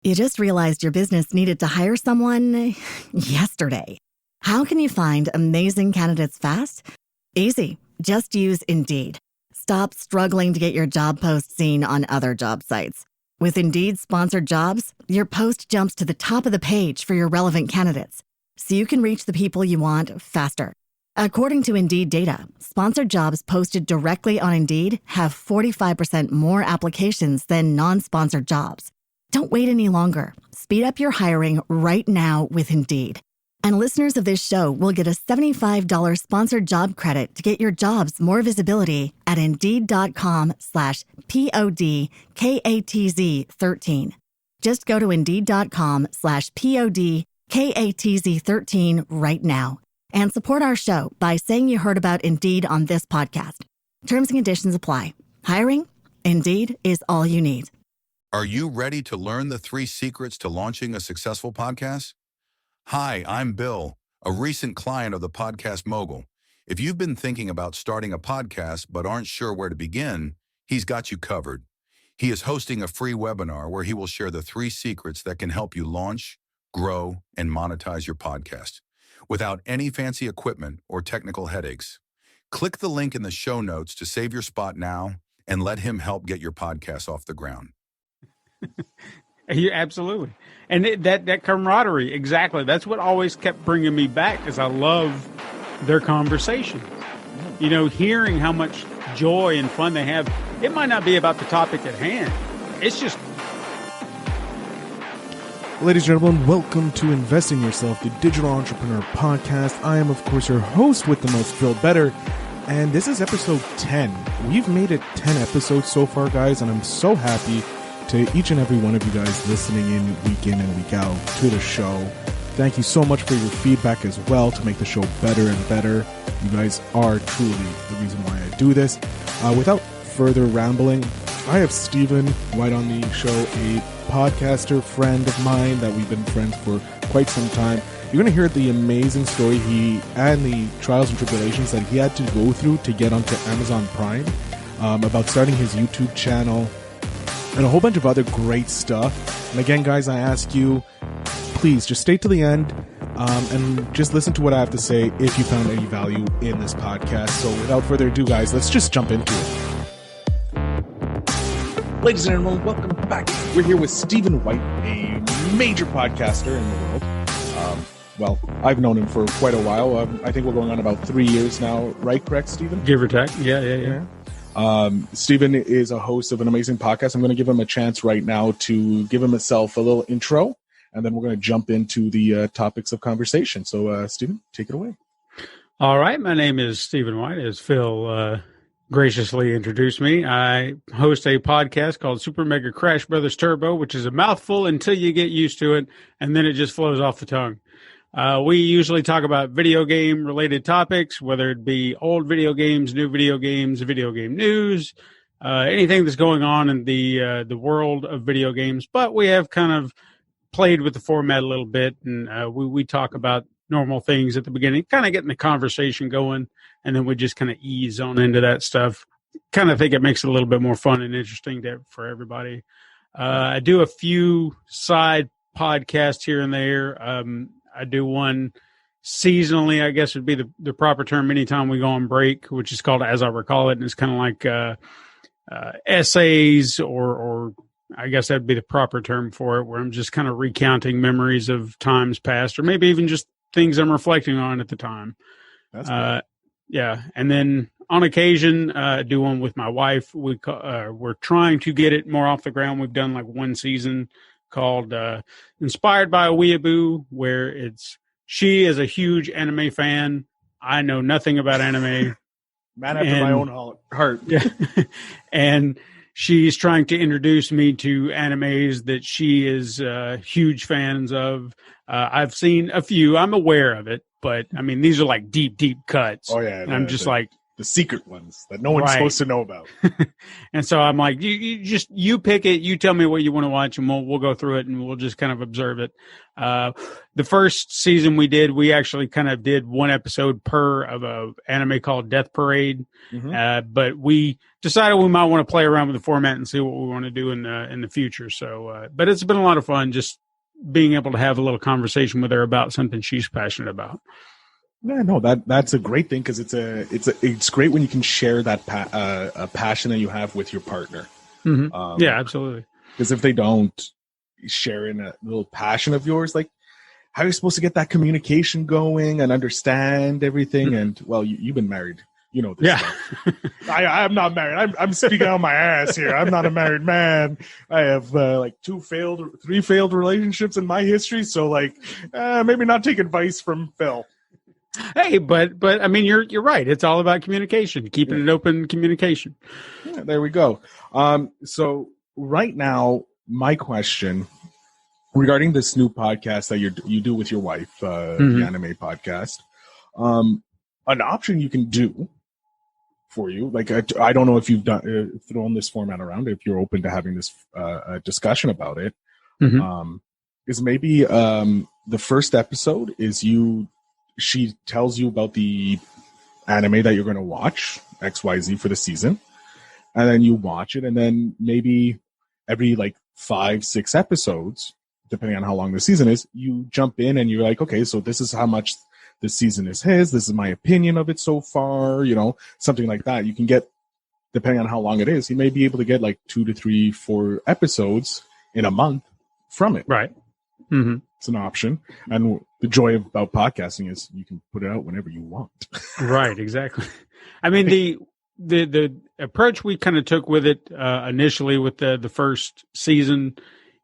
You just realized your business needed to hire someone yesterday. How can you find amazing candidates fast? Easy. Just use Indeed. Stop struggling to get your job post seen on other job sites. With Indeed sponsored jobs, your post jumps to the top of the page for your relevant candidates, so you can reach the people you want faster. According to Indeed data, sponsored jobs posted directly on Indeed have 45% more applications than non-sponsored jobs. Don't wait any longer. Speed up your hiring right now with Indeed. And listeners of this show will get a $75 sponsored job credit to get your jobs more visibility at Indeed.com/PODKATZ13. Just go to Indeed.com/PODKATZ13 right now and support our show by saying you heard about Indeed on this podcast. Terms and conditions apply. Hiring? Indeed is all you need. Are you ready to learn the 3 secrets to launching a successful podcast? Hi, I'm Bill, a recent client of the Podcast Mogul. If you've been thinking about starting a podcast but aren't sure where to begin, he's got you covered. He is hosting a free webinar where he will share the 3 secrets that can help you launch, grow, and monetize your podcast without any fancy equipment or technical headaches. Click the link in the show notes to save your spot now and let him help get your podcast off the ground. Yeah, absolutely. And that camaraderie, exactly. That's what always kept bringing me back, because I love their conversation. You know, hearing how much joy and fun they have. It might not be about the topic at hand. It's just... Ladies and gentlemen, welcome to Invest in Yourself, the Digital Entrepreneur Podcast. I am, of course, your host with the most, Phil Better. And this is episode 10. We've made it 10 episodes so far, guys, and I'm so happy to each and every one of you guys listening in and week out to the show. Thank you so much for your feedback as well to make the show better and better. You guys are truly the reason why I do this. Without further rambling, I have Stephen White on the show, a podcaster friend of mine that we've been friends for quite some time. You're going to hear the amazing story and the trials and tribulations that he had to go through to get onto Amazon Prime, about starting his YouTube channel, and a whole bunch of other great stuff. And again, guys, I ask you, please just stay to the end and just listen to what I have to say if you found any value in this podcast. So without further ado, guys, let's just jump into it. Ladies and gentlemen, welcome back. We're here with Stephen White, a major podcaster in the world. Well, I've known him for quite a while. I think we're going on about 3 years now, right? Correct, Stephen? Give or take. Yeah. Stephen is a host of an amazing podcast. I'm going to give him a chance right now to give himself a little intro, and then we're going to jump into the topics of conversation. So, Stephen, take it away. All right. My name is Stephen White, as Phil graciously introduced me. I host a podcast called Super Mega Crash Brothers Turbo, which is a mouthful until you get used to it, and then it just flows off the tongue. We usually talk about video game related topics, whether it be old video games, new video games, video game news, anything that's going on in the world of video games. But we have kind of played with the format a little bit, and we talk about normal things at the beginning, kind of getting the conversation going, and then we just kind of ease on into that stuff. Kind of think it makes it a little bit more fun and interesting for everybody. I do a few side podcasts here and there. I do one seasonally, I guess would be the proper term, anytime we go on break, which is called As I Recall It. And it's kind of like essays, or I guess that'd be the proper term for it, where I'm just kind of recounting memories of times past, or maybe even just things I'm reflecting on at the time. That's cool. Yeah. And then on occasion, I do one with my wife. We're trying to get it more off the ground. We've done like one season called Inspired by a Weeaboo, where she is a huge anime fan. I know nothing about anime. Man after my own heart. Yeah. And she's trying to introduce me to animes that she is huge fans of. I've seen a few. I'm aware of it, but I mean, these are like deep cuts. Oh yeah. And I'm just like, the the secret ones that no one's Right. supposed to know about. And so I'm like, you pick it, you tell me what you want to watch, and we'll go through it, and we'll just kind of observe it. The first season we actually kind of did one episode per of a anime called Death Parade. But we decided we might want to play around with the format and see what we want to do in the future. So, but it's been a lot of fun just being able to have a little conversation with her about something she's passionate about. Yeah, no, that's a great thing, because it's great when you can share that a passion that you have with your partner. Yeah, absolutely. Because if they don't share in a little passion of yours, like, how are you supposed to get that communication going and understand everything? And well, you've been married, you know this stuff. I'm not married. I'm speaking out my ass here. I'm not a married man. I have like 3 failed relationships in my history. So like, maybe not take advice from Phil. Hey, but I mean, you're right. It's all about communication, keeping it open communication. Yeah, there we go. So right now, my question regarding this new podcast that you do with your wife, the anime podcast, an option you can do for you, like I don't know if you've thrown this format around, if you're open to having this discussion about it, is maybe the first episode is she tells you about the anime that you're going to watch, XYZ, for the season, and then you watch it, and then maybe every like 5-6 episodes, depending on how long the season is, you jump in and you're like, okay, so this is how much this season is this is my opinion of it so far, something like that. You can get, depending on how long it is, you may be able to get like 2 to 3, 4 episodes in a month from it. Right. It's an option. And the joy about podcasting is you can put it out whenever you want. Right, exactly. I mean, the approach we kind of took with it initially with the first season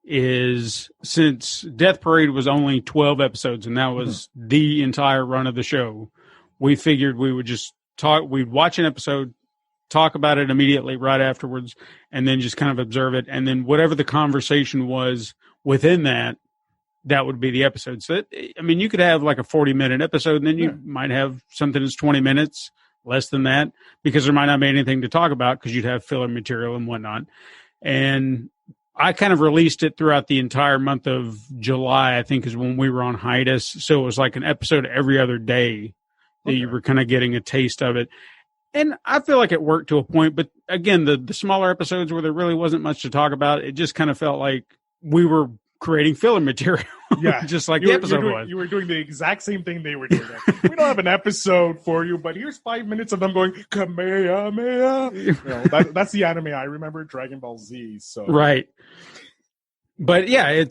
is, since Death Parade was only 12 episodes and that was the entire run of the show, we figured we would just we'd watch an episode, talk about it immediately right afterwards, and then just kind of observe it. And then whatever the conversation was within that would be the episode. So, I mean, you could have like a 40-minute episode, and then you might have something that's 20 minutes, less than that, because there might not be anything to talk about because you'd have filler material and whatnot. And I kind of released it throughout the entire month of July, I think, is when we were on hiatus. So it was like an episode every other day that you were kind of getting a taste of it. And I feel like it worked to a point. But again, the smaller episodes where there really wasn't much to talk about, it just kind of felt like we were creating filler material. Yeah. Just like the episode was. You were doing the exact same thing they were doing. We don't have an episode for you, but here's 5 minutes of them going, Kamehameha. That's the anime I remember, Dragon Ball Z. So right. But yeah,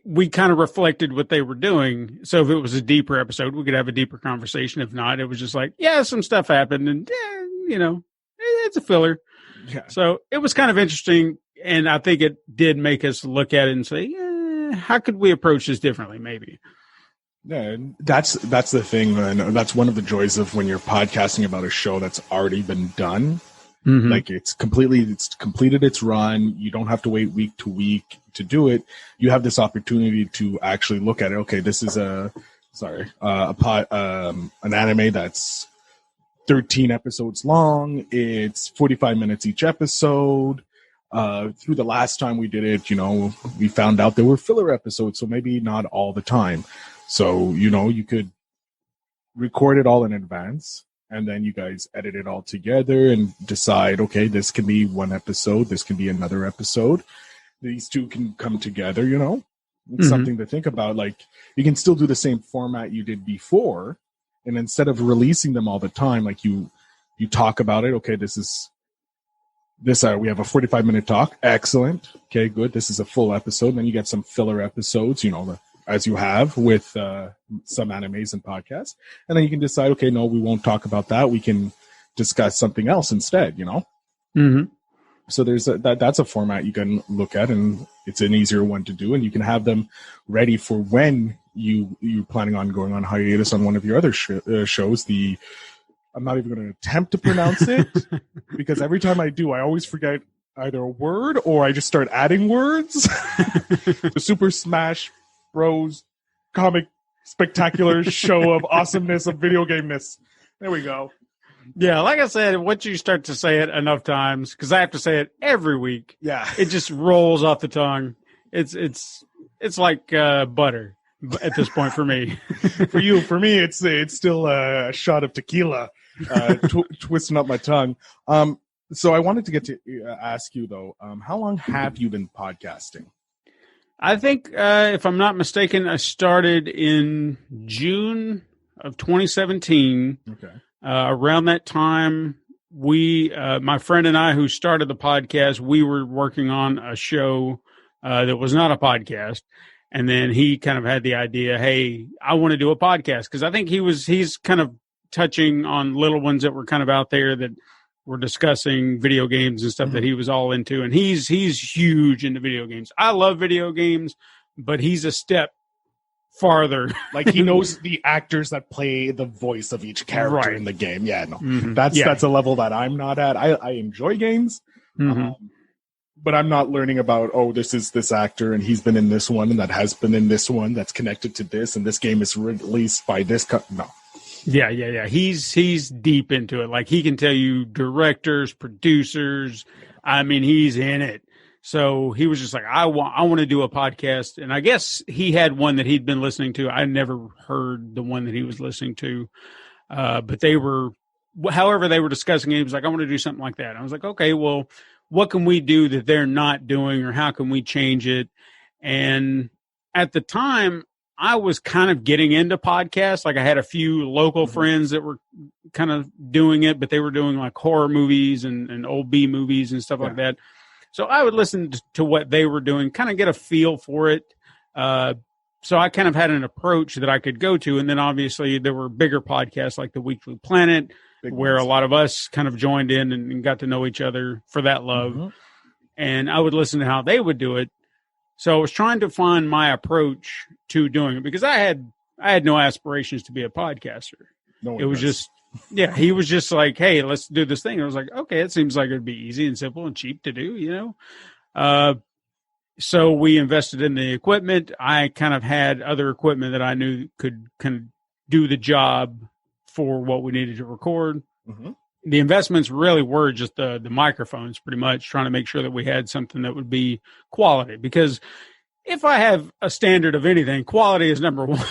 we kind of reflected what they were doing. So if it was a deeper episode, we could have a deeper conversation. If not, it was just like, yeah, some stuff happened, and it's a filler. Yeah. So it was kind of interesting. And I think it did make us look at it and say, how could we approach this differently, maybe? Yeah, that's the thing. And that's one of the joys of when you're podcasting about a show that's already been done. Like it's completed its run. You don't have to wait week to week to do it. You have this opportunity to actually look at it. Okay, this is an anime that's 13 episodes long. It's 45 minutes each episode. Through the last time we did it, we found out there were filler episodes, so maybe not all the time. So, you could record it all in advance, and then you guys edit it all together and decide, okay, this can be one episode, this can be another episode. These two can come together, It's something to think about. Like, you can still do the same format you did before, and instead of releasing them all the time, like you talk about it, okay, we have a 45-minute talk. Excellent. Okay, good. This is a full episode. Then you get some filler episodes, as you have with some animes and podcasts. And then you can decide, okay, no, we won't talk about that. We can discuss something else instead, So there's that's a format you can look at, and it's an easier one to do. And you can have them ready for when you're planning on going on hiatus on one of your other shows. I'm not even going to attempt to pronounce it because every time I do, I always forget either a word or I just start adding words. The Super Smash Bros. Comic spectacular show of awesomeness of video game-ness. There we go. Yeah, like I said, once you start to say it enough times, because I have to say it every week, Yeah. it just rolls off the tongue. It's like butter at this point for me. For me, it's still a shot of tequila, twisting up my tongue. So I wanted to get to ask you though, how long have you been podcasting? I think, if I'm not mistaken, I started in June of 2017. Okay. Around that time, my friend and I, who started the podcast, we were working on a show that was not a podcast. And then he kind of had the idea, hey, I want to do a podcast. Because I think he's kind of touching on little ones that were kind of out there that were discussing video games and stuff that he was all into. And he's huge into video games. I love video games, but he's a step farther. Like he knows the actors that play the voice of each character in the game. Yeah, no, that's a level that I'm not at. I enjoy games, but I'm not learning about, oh, this is this actor and he's been in this one and that has been in this one that's connected to this and this game is released by this. No. Yeah. He's deep into it. Like he can tell you directors, producers. I mean, he's in it. So he was just like, I want to do a podcast. And I guess he had one that he'd been listening to. I never heard the one that he was listening to. But however they were discussing it, he was like, I want to do something like that. And I was like, okay, well, what can we do that they're not doing, or how can we change it? And at the time, I was kind of getting into podcasts. Like I had a few local friends that were kind of doing it, but they were doing like horror movies and old B movies and stuff like that. So I would listen to what they were doing, kind of get a feel for it. So I kind of had an approach that I could go to. And then obviously there were bigger podcasts like the Weekly Planet, where a lot of us kind of joined in and got to know each other for that love. And I would listen to how they would do it. So I was trying to find my approach to doing it, because I had no aspirations to be a podcaster. It was just, he was just like, hey, let's do this thing. I was like, okay, it seems like it'd be easy and simple and cheap to do, you know? So we invested in the equipment. I kind of had other equipment that I knew could kind of do the job for what we needed to record. The investments really were just the microphones, pretty much trying to make sure that we had something that would be quality, because if I have a standard of anything, quality is number one.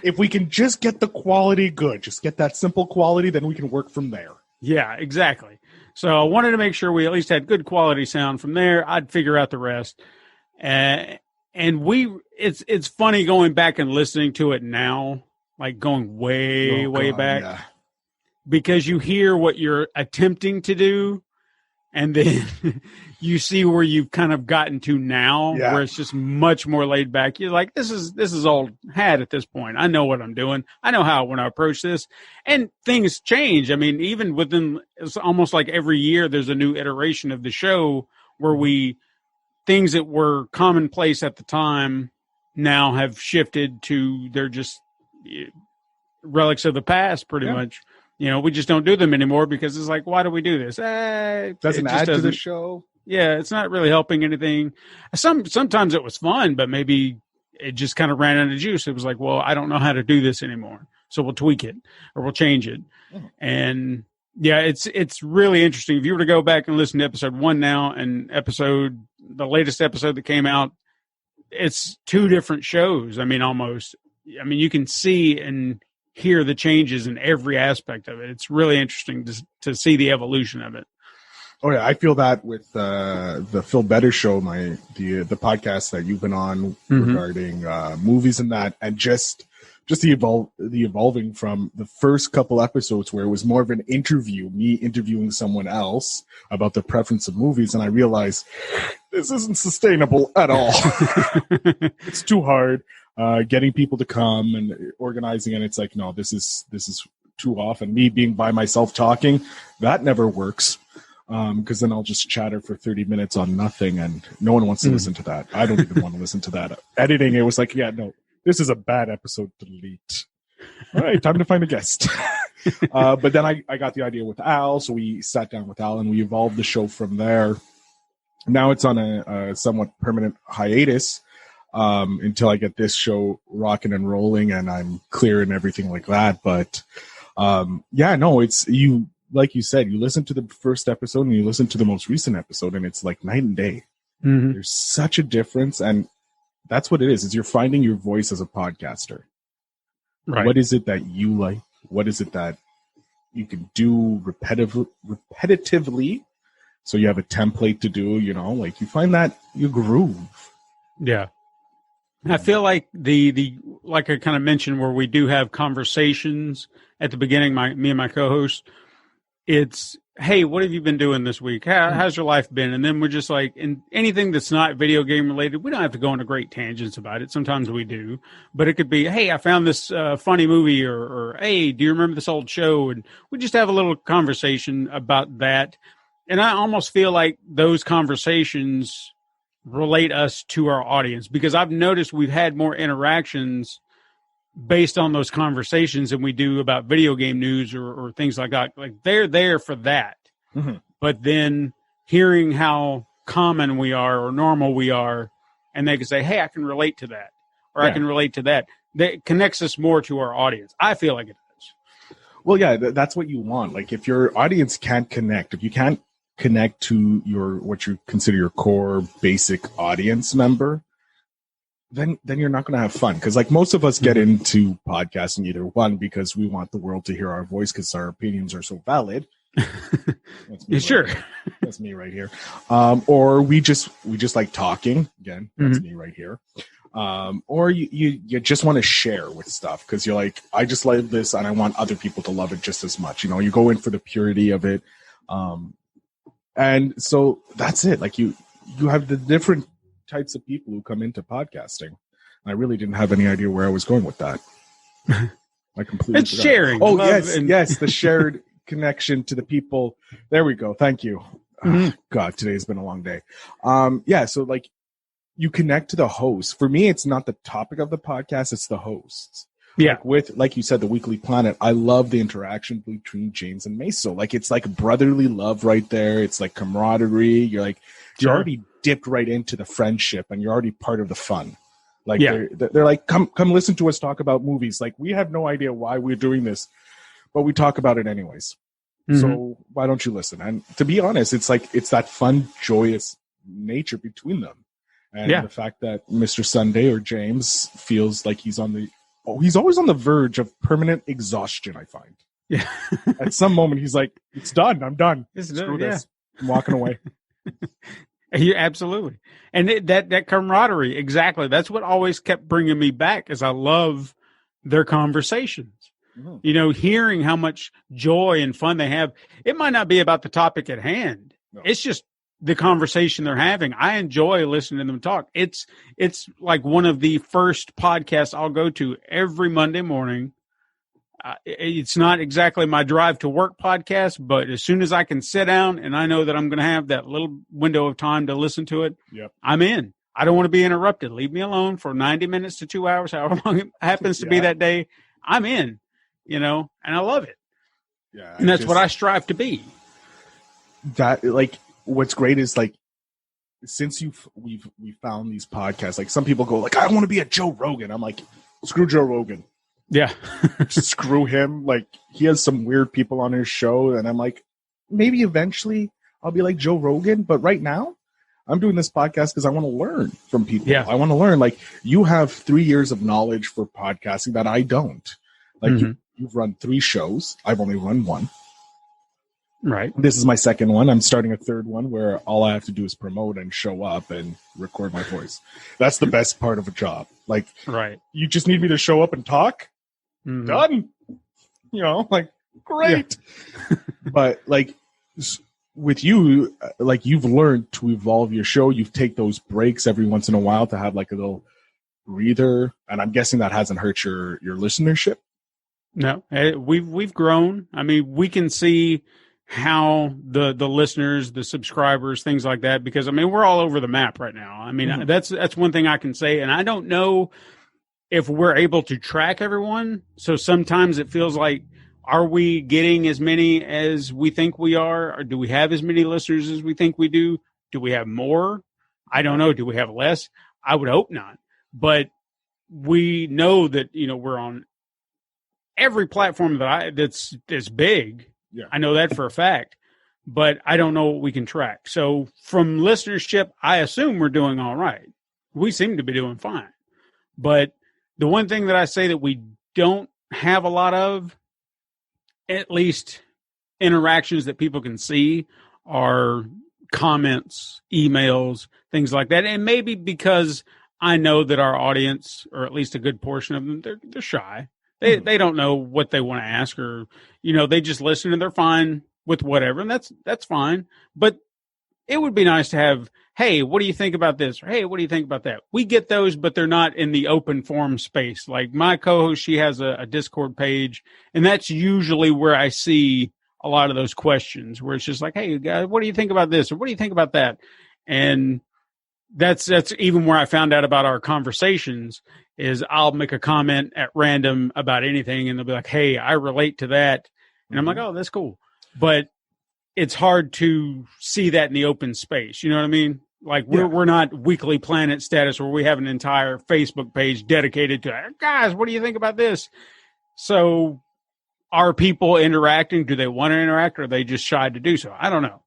If we can just get the quality good, just get that simple quality, then we can work from there. Yeah, exactly. So I wanted to make sure we at least had good quality sound. From there, I'd figure out the rest. And it's funny going back and listening to it now, like going way back, because you hear what you're attempting to do, and then you see where you've kind of gotten to now, where it's just much more laid back. You're like, this is all had at this point. I know what I'm doing. I know how I want to approach this, and things change. I mean, even it's almost like every year there's a new iteration of the show where things that were commonplace at the time now have shifted to, they're just relics of the past, pretty much. You know, we just don't do them anymore because it's like, why do we do this? Doesn't add to the show. Yeah, it's not really helping anything. Sometimes it was fun, but maybe it just kind of ran out of juice. It was like, well, I don't know how to do this anymore, so we'll tweak it or we'll change it. And yeah, it's really interesting. If you were to go back and listen to episode 1 now and the latest episode that came out, it's 2 different shows. I mean, almost. I mean, you can see and hear the changes in every aspect of it. It's really interesting to see the evolution of it. Oh yeah, I feel that with the Phil Better show, the podcast that you've been on regarding movies and that, and just the evolving from the first couple episodes where it was more of an interview, me interviewing someone else about the preference of movies, and I realized this isn't sustainable at all. It's too hard. Getting people to come and organizing, and it's like, no, this is too often. Me being by myself talking, that never works, because then I'll just chatter for 30 minutes on nothing, and no one wants to listen to that. I don't even want to listen to that. Editing, it was like, yeah, no, this is a bad episode, delete. All right, time to find a guest. But then I got the idea with Al, so we sat down with Al and we evolved the show from there. Now it's on a somewhat permanent hiatus, until I get this show rocking and rolling and I'm clear and everything like that. But Yeah, no, it's you. Like you said, you listen to the first episode and you listen to the most recent episode, and it's like night and day. Mm-hmm. There's such a difference, and that's what it is. Is you're finding your voice as a podcaster. Right. What is it that you like? What is it that you can do repetitively? So you have a template to do. Like you find that you groove. Yeah. I feel like the like I kind of mentioned where we do have conversations at the beginning, me and my co-host, it's, hey, what have you been doing this week? How's your life been? And then we're just like, and anything that's not video game related, we don't have to go into great tangents about it. Sometimes we do, but it could be, hey, I found this funny movie, or hey, do you remember this old show? And we just have a little conversation about that. And I almost feel like those conversations relate us to our audience, because I've noticed we've had more interactions based on those conversations than we do about video game news or things like that. Like they're there for that. Mm-hmm. But then hearing how common we are or normal we are, and they can say, hey, I can relate to that, or I can relate to that. That connects us more to our audience. I feel like it does. Well, yeah, that's what you want. Like if your audience can't connect, if you can't connect to what you consider your core basic audience member, then you're not going to have fun. Because like most of us get into podcasting either one because we want the world to hear our voice because our opinions are so valid. That's me Sure. right that's me right here. Or we just like talking. Again, that's me right here. Or you just want to share with stuff because you're like, I just like this and I want other people to love it just as much. You go in for the purity of it. And so that's it. Like you have the different types of people who come into podcasting. And I really didn't have any idea where I was going with that. I completely It's forgot. sharing. Oh, yes, the shared connection to the people. There we go. Thank you. God, today's been a long day. So like you connect to the host. For me, it's not the topic of the podcast, it's the hosts. Yeah. Like you said, the Weekly Planet, I love the interaction between James and Meso. Like it's like brotherly love right there. It's like camaraderie. You're already dipped right into the friendship and you're already part of the fun. Like they're like, come listen to us talk about movies. Like we have no idea why we're doing this, but we talk about it anyways. So why don't you listen? And to be honest, it's like, it's that fun, joyous nature between them. And the fact that Mr. Sunday or James feels like he's always on the verge of permanent exhaustion, I find. Yeah. At some moment, he's like, it's done. I'm done. Screw this. I'm walking away. Yeah, absolutely. And that camaraderie, exactly. That's what always kept bringing me back, is I love their conversations. Hearing how much joy and fun they have. It might not be about the topic at hand. No. It's just the conversation they're having. I enjoy listening to them talk. It's like one of the first podcasts I'll go to every Monday morning. It's not exactly my drive to work podcast, but as soon as I can sit down and I know that I'm going to have that little window of time to listen to it, I'm in. I don't want to be interrupted. Leave me alone for 90 minutes to 2 hours, however long it happens to be that day. I'm in, and I love it. Yeah, and that's what I strive to be. That, like, what's great is, like, since we've found these podcasts, like some people go like, I want to be a Joe Rogan. I'm like, screw Joe Rogan. Yeah. Screw him. Like, he has some weird people on his show. And I'm like, maybe eventually I'll be like Joe Rogan. But right now I'm doing this podcast because I want to learn from people. Yeah. I want to learn. Like, you have 3 years of knowledge for podcasting that I don't. Like, you've run 3 shows. I've only run 1. Right. This is my second one. I'm starting a third one where all I have to do is promote and show up and record my voice. That's the best part of a job. Like, you just need me to show up and talk. Done. Like, great. Yeah. But like with you, like, you've learned to evolve your show. You take those breaks every once in a while to have like a little breather. And I'm guessing that hasn't hurt your listenership. No, we've grown. I mean, we can see how the listeners, the subscribers, things like that, because I mean, we're all over the map right now. I mean, that's one thing I can say. And I don't know if we're able to track everyone. So sometimes it feels like, are we getting as many as we think we are? Or do we have as many listeners as we think we do? Do we have more? I don't know. Do we have less? I would hope not. But we know that, we're on every platform that's big. Yeah. I know that for a fact, but I don't know what we can track. So from listenership, I assume we're doing all right. We seem to be doing fine. But the one thing that I say that we don't have a lot of, at least interactions that people can see, are comments, emails, things like that. And maybe because I know that our audience, or at least a good portion of them, they're shy. They don't know what they want to ask, or, they just listen and they're fine with whatever. And that's fine. But it would be nice to have, hey, what do you think about this? Or, hey, what do you think about that? We get those, but they're not in the open forum space. Like my co-host, she has a Discord page, and that's usually where I see a lot of those questions, where it's just like, hey, guys, what do you think about this? Or what do you think about that? And that's even where I found out about our conversations, is I'll make a comment at random about anything, and they'll be like, hey, I relate to that. And I'm like, oh, that's cool. But it's hard to see that in the open space. You know what I mean? Like we're not Weekly Planet status where we have an entire Facebook page dedicated to, guys, what do you think about this? So are people interacting? Do they want to interact, or are they just shy to do so? I don't know.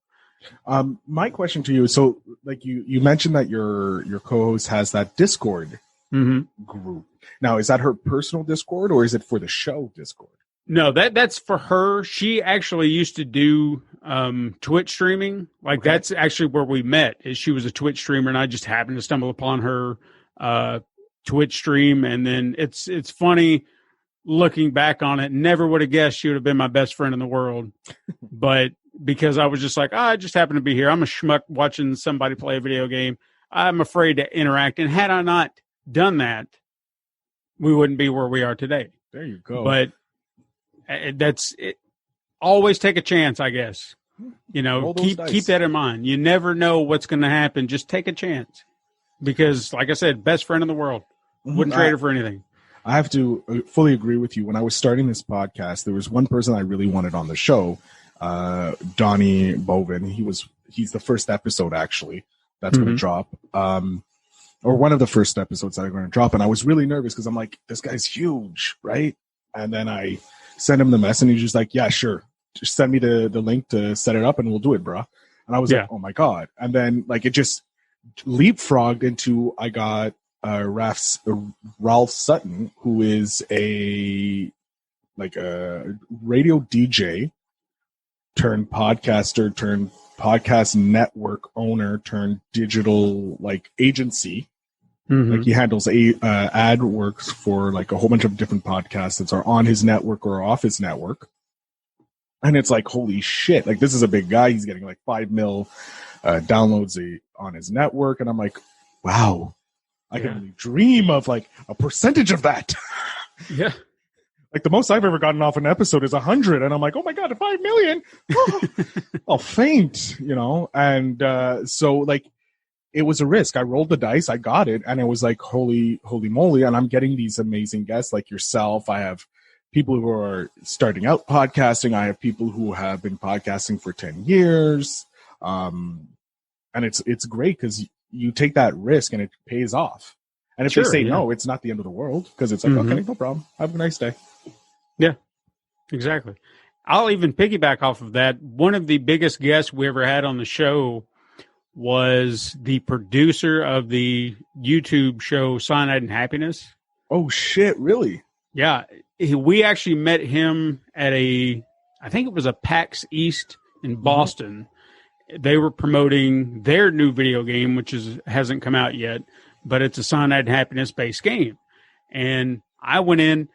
My question to you is, so like you mentioned that your co-host has that Discord group. Now, is that her personal Discord, or is it for the show Discord? No, that's for her. She actually used to do Twitch streaming. Like that's actually where we met. Is she was a Twitch streamer, and I just happened to stumble upon her Twitch stream. And then it's funny looking back on it. Never would have guessed she would have been my best friend in the world, but because I was just like, I just happen to be here. I'm a schmuck watching somebody play a video game. I'm afraid to interact. And had I not done that, we wouldn't be where we are today. There you go. But that's it. Always take a chance, I guess. Keep that in mind. You never know what's going to happen. Just take a chance, because, like I said, best friend in the world. Wouldn't trade her for anything. I have to fully agree with you. When I was starting this podcast, there was one person I really wanted on the show, Donnie Bovin. He's the first episode actually that's going to drop, or one of the first episodes that are going to drop. And I was really nervous because I'm like, this guy's huge, right? And then I sent him the message, and he's just like, yeah, sure. Just send me the link to set it up and we'll do it, bro. And I was like, oh my God. And then like it just leapfrogged into, I got Ralph Sutton, who is a radio DJ turned podcaster turned podcast network owner turned digital like agency. Like he handles ad works for like a whole bunch of different podcasts that are on his network or off his network. And it's like, holy shit, like this is a big guy. He's getting like 5 mil downloads on his network. And I'm like, wow, I can only dream of like a percentage of that. Yeah. Like the most I've ever gotten off an episode is 100. And I'm like, oh my God, 5 million. I'll faint, And so like, it was a risk. I rolled the dice. I got it. And it was like, holy moly. And I'm getting these amazing guests like yourself. I have people who are starting out podcasting. I have people who have been podcasting for 10 years. And it's great because you take that risk and it pays off. And if they say no, it's not the end of the world, because it's like, okay, no problem. Have a nice day. Yeah, exactly. I'll even piggyback off of that. One of the biggest guests we ever had on the show was the producer of the YouTube show Cyanide and Happiness. Oh, shit, really? Yeah. We actually met him at I think it was a PAX East in Boston. They were promoting their new video game, which hasn't come out yet, but it's a Cyanide and Happiness based game. And I went in,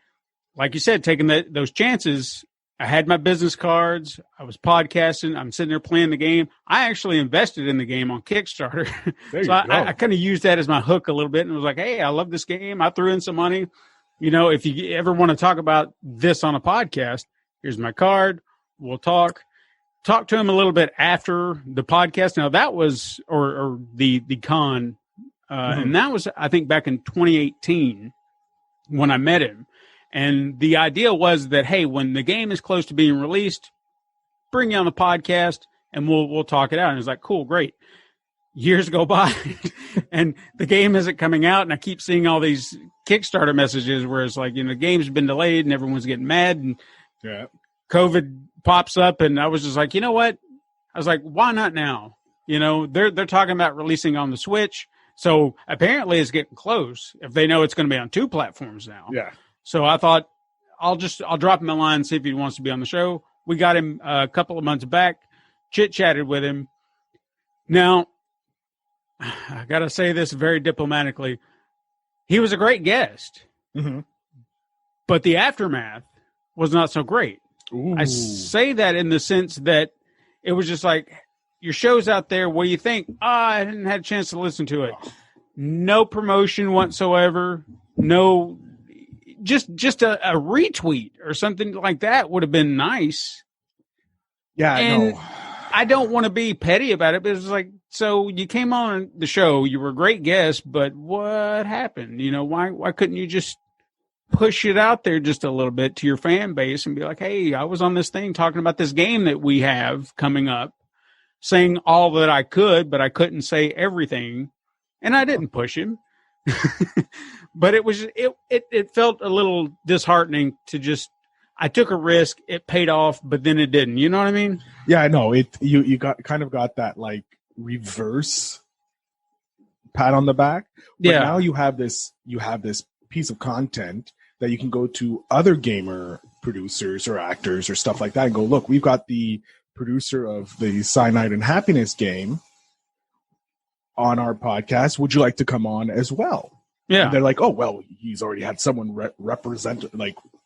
like you said, taking those chances. I had my business cards. I was podcasting. I'm sitting there playing the game. I actually invested in the game on Kickstarter. So I kind of used that as my hook a little bit, and was like, hey, I love this game. I threw in some money. If you ever want to talk about this on a podcast, here's my card. We'll talk to him a little bit after the podcast. Now that was, or the con, and that was, I think, back in 2018 when I met him. And the idea was that, hey, when the game is close to being released, bring you on the podcast and we'll talk it out. And it's like, cool, great. years go by and the game isn't coming out. And I keep seeing all these Kickstarter messages where it's like, the game's been delayed and everyone's getting mad and COVID pops up. And I was just like, you know what? I was like, why not now? They're talking about releasing on the Switch. So apparently it's getting close if they know it's going to be on 2 platforms now. Yeah. So I thought I'll drop him a line, see if he wants to be on the show. We got him a couple of months back, chit-chatted with him. Now, I got to say this very diplomatically. He was a great guest, but the aftermath was not so great. Ooh. I say that in the sense that it was just like, your show's out there. What do you think? I hadn't had a chance to listen to it. No promotion whatsoever. No, just a retweet or something like that would have been nice. Yeah, and no. I don't want to be petty about it, but it's like, so you came on the show, you were a great guest, but what happened? Why couldn't you just push it out there just a little bit to your fan base and be like, hey, I was on this thing talking about this game that we have coming up, saying all that I could, but I couldn't say everything, and I didn't push him. But it felt a little disheartening to just, I took a risk, it paid off, but then it didn't. You know what I mean? Yeah, I know. You got that like reverse pat on the back. But now you have this piece of content that you can go to other gamer producers or actors or stuff like that and go, look, we've got the producer of the Cyanide and Happiness game on our podcast. Would you like to come on as well? Yeah. And they're like, oh, well, he's already had someone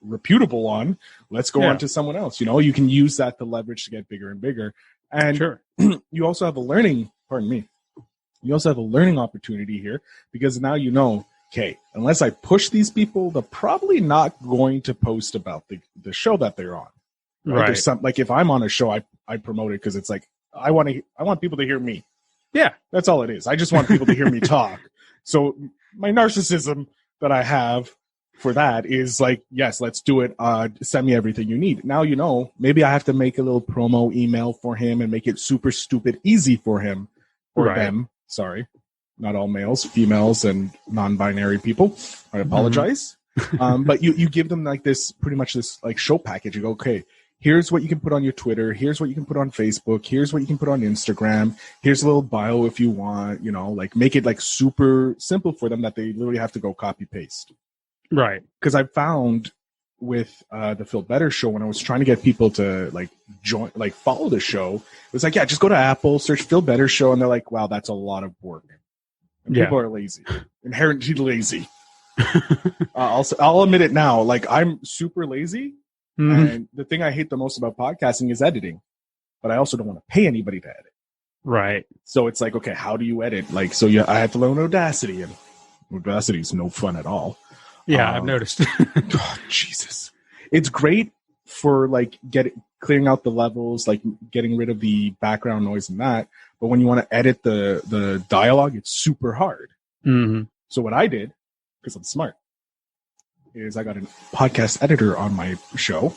reputable on. Let's go on to someone else. You can use that to leverage to get bigger and bigger. And you also have a learning opportunity here, because now okay, unless I push these people, they're probably not going to post about the show that they're on. Right. There's some, like, if I'm on a show, I promote it because it's like, I want people to hear me. Yeah. That's all it is. I just want people to hear me talk. So my narcissism that I have for that is like, yes, let's do it. Send me everything you need. Now, maybe I have to make a little promo email for him and make it super stupid easy for him or them. Sorry. Not all males, females, and non-binary people. I apologize. But you give them like this, pretty much this like show package. You go, okay, here's what you can put on your Twitter. Here's what you can put on Facebook. Here's what you can put on Instagram. Here's a little bio if you want, like make it like super simple for them that they literally have to go copy paste. Right. Because I found with the Feel Better show, when I was trying to get people to like join, like follow the show, it was like, yeah, just go to Apple, search Feel Better show. And they're like, wow, that's a lot of work. And people are lazy, inherently lazy. I'll admit it now. Like, I'm super lazy. And the thing I hate the most about podcasting is editing, but I also don't want to pay anybody to edit. Right. So it's like, okay, how do you edit? Like, I have to learn Audacity, and Audacity is no fun at all. Yeah, I've noticed. Oh, Jesus. It's great for like clearing out the levels, like getting rid of the background noise and that. But when you want to edit the dialogue, it's super hard. So what I did, because I'm smart, is I got a podcast editor on my show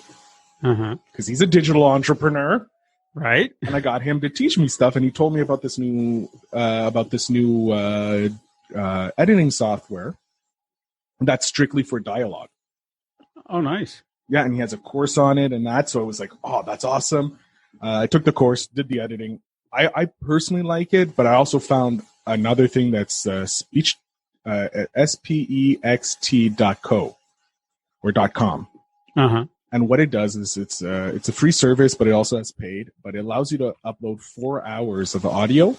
because he's a digital entrepreneur, right? And I got him to teach me stuff, and he told me about this new editing software that's strictly for dialogue. Oh, nice. Yeah, and he has a course on it and that, so it was like, oh, that's awesome. I took the course, did the editing. I personally like it, but I also found another thing that's speech spext.co or .com. And what it does is it's a free service, but it also has paid. But it allows you to upload 4 hours of audio,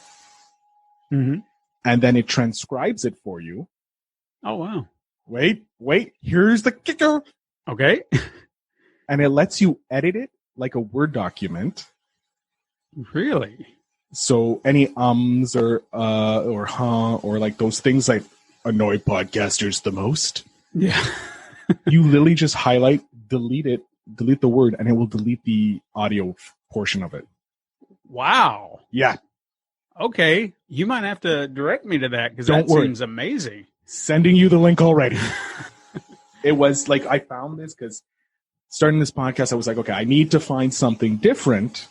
and then it transcribes it for you. Oh, wow. Wait, here's the kicker. Okay. And it lets you edit it like a Word document. Really? So any or huh, or like those things that annoy podcasters the most. Yeah. You literally just highlight, delete the word, and it will delete the audio portion of it. Wow. Yeah. Okay. You might have to direct me to that, because that seems amazing. Sending you the link already. It was like, I found this because starting this podcast, I was like, okay, I need to find something different,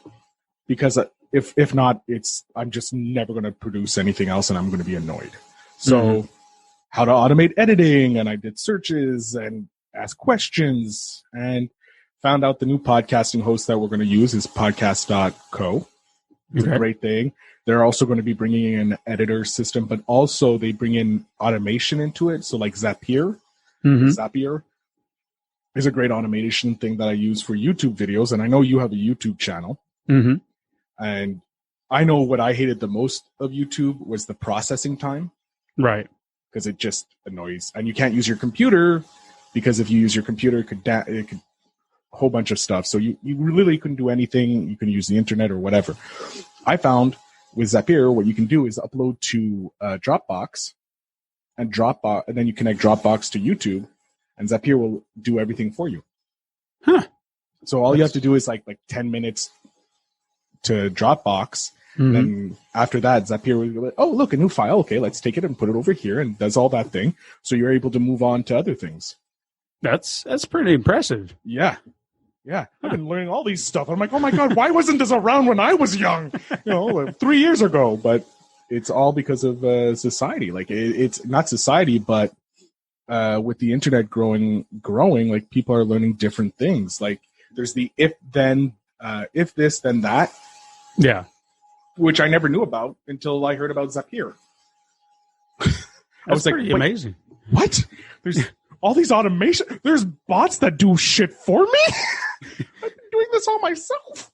because if not, I'm just never going to produce anything else, and I'm going to be annoyed. So how to automate editing, and I did searches and asked questions, and found out the new podcasting host that we're going to use is podcast.co. It's a great thing. They're also going to be bringing in an editor system, but also they bring in automation into it. So like Zapier. Zapier is a great automation thing that I use for YouTube videos. And I know you have a YouTube channel. And I know what I hated the most of YouTube was the processing time. Right. Because it just annoys. And you can't use your computer, because if you use your computer, it could a whole bunch of stuff. So you really couldn't do anything. You can use the internet or whatever. I found with Zapier, what you can do is upload to Dropbox, and then you connect Dropbox to YouTube, and Zapier will do everything for you. So all you have to do is like 10 minutes to Dropbox. And then after that, Zapier will go, oh, look, a new file. Okay, let's take it and put it over here, and does all that thing. So you're able to move on to other things. That's pretty impressive. Yeah. I've been learning all these stuff. I'm like, oh my God, why wasn't this around when I was young? 3 years ago. But it's all because of society. Like it's not society, but with the internet growing, like people are learning different things. Like there's the if this, then that. Yeah. Which I never knew about until I heard about Zapier. I was pretty amazing. What? There's all these automation. There's bots that do shit for me. I've been doing this all myself.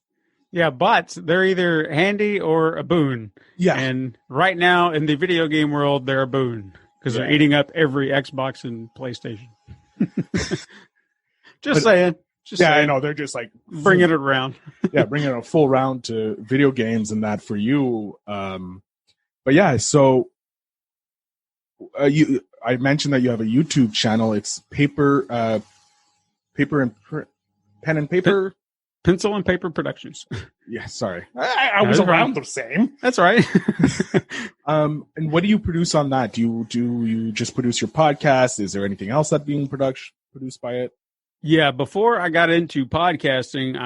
Yeah, bots, they're either handy or a boon. Yeah. And right now in the video game world, they're a boon because they're eating up every Xbox and PlayStation. Saying. Just saying. I know. They're just like bringing it around. Bringing a full round to video games and that for you. But yeah, so I mentioned that you have a YouTube channel. It's pen and paper. Pencil and Paper Productions. Yeah, sorry. I was around the same. That's right. And what do you produce on that? Do you just produce your podcast? Is there anything else that's being produced by it? Yeah, before I got into podcasting,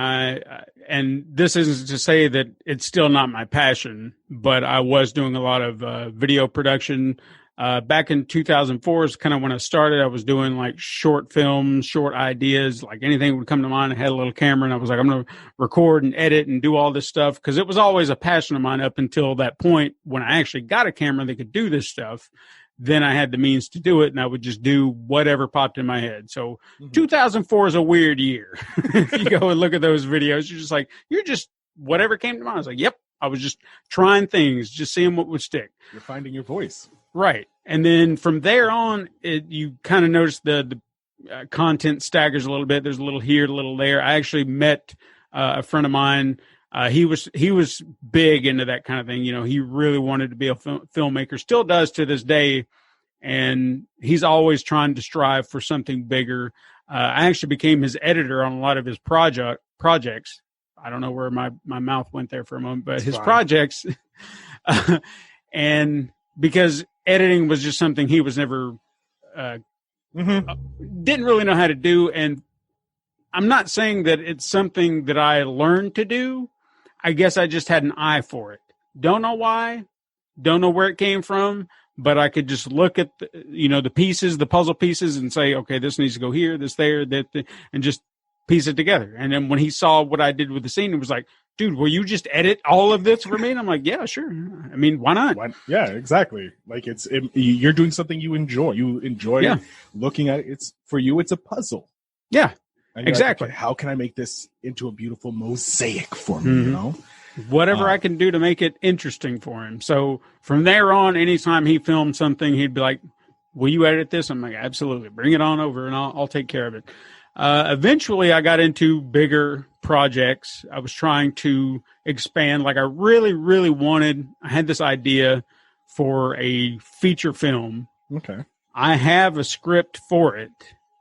and this isn't to say that it's still not my passion, but I was doing a lot of video production. Back in 2004 is kind of when I started. I was doing like short films, short ideas, like anything would come to mind. I had a little camera, and I was like, I'm going to record and edit and do all this stuff, because it was always a passion of mine up until that point when I actually got a camera that could do this stuff. Then I had the means to do it, and I would just do whatever popped in my head. So 2004 is a weird year. If you go and look at those videos, you're just whatever came to mind. I was like, yep, I was just trying things, just seeing what would stick. You're finding your voice. Right. And then from there on, you kind of notice the content staggers a little bit. There's a little here, a little there. I actually met a friend of mine. He was big into that kind of thing. He really wanted to be a filmmaker, still does to this day. And he's always trying to strive for something bigger. I actually became his editor on a lot of his projects. I don't know where my mouth went there for a moment, but his projects. And because editing was just something he was never, didn't really know how to do. And I'm not saying that it's something that I learned to do. I guess I just had an eye for it. Don't know why. Don't know where it came from. But I could just look at the pieces, the puzzle pieces, and say, okay, this needs to go here, this there, that, and just piece it together. And then when he saw what I did with the scene, he was like, dude, will you just edit all of this for me? And I'm like, yeah, sure. I mean, why not? Yeah, exactly. Like you're doing something you enjoy. You enjoy looking at it. It's for you. It's a puzzle. Yeah, exactly. Like, how can I make this into a beautiful mosaic for me? Whatever I can do to make it interesting for him. So from there on, anytime he filmed something, he'd be like, will you edit this? I'm like, absolutely. Bring it on over and I'll take care of it. Eventually I got into bigger projects. I was trying to expand. Like I really, really I had this idea for a feature film. Okay. I have a script for it,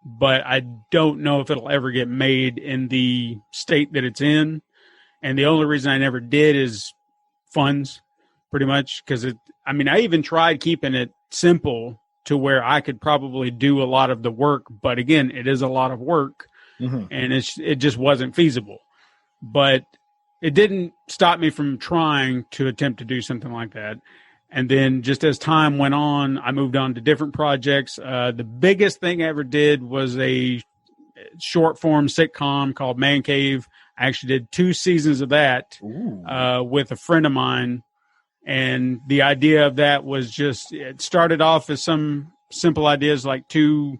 but I don't know if it'll ever get made in the state that it's in. And the only reason I never did is funds, pretty much. Because I even tried keeping it simple to where I could probably do a lot of the work. But again, it is a lot of work, and it just wasn't feasible. But it didn't stop me from trying to attempt to do something like that. And then just as time went on, I moved on to different projects. The biggest thing I ever did was a short form sitcom called Man Cave. I actually did 2 seasons of that with a friend of mine. And the idea of that was just, it started off as some simple ideas like 2,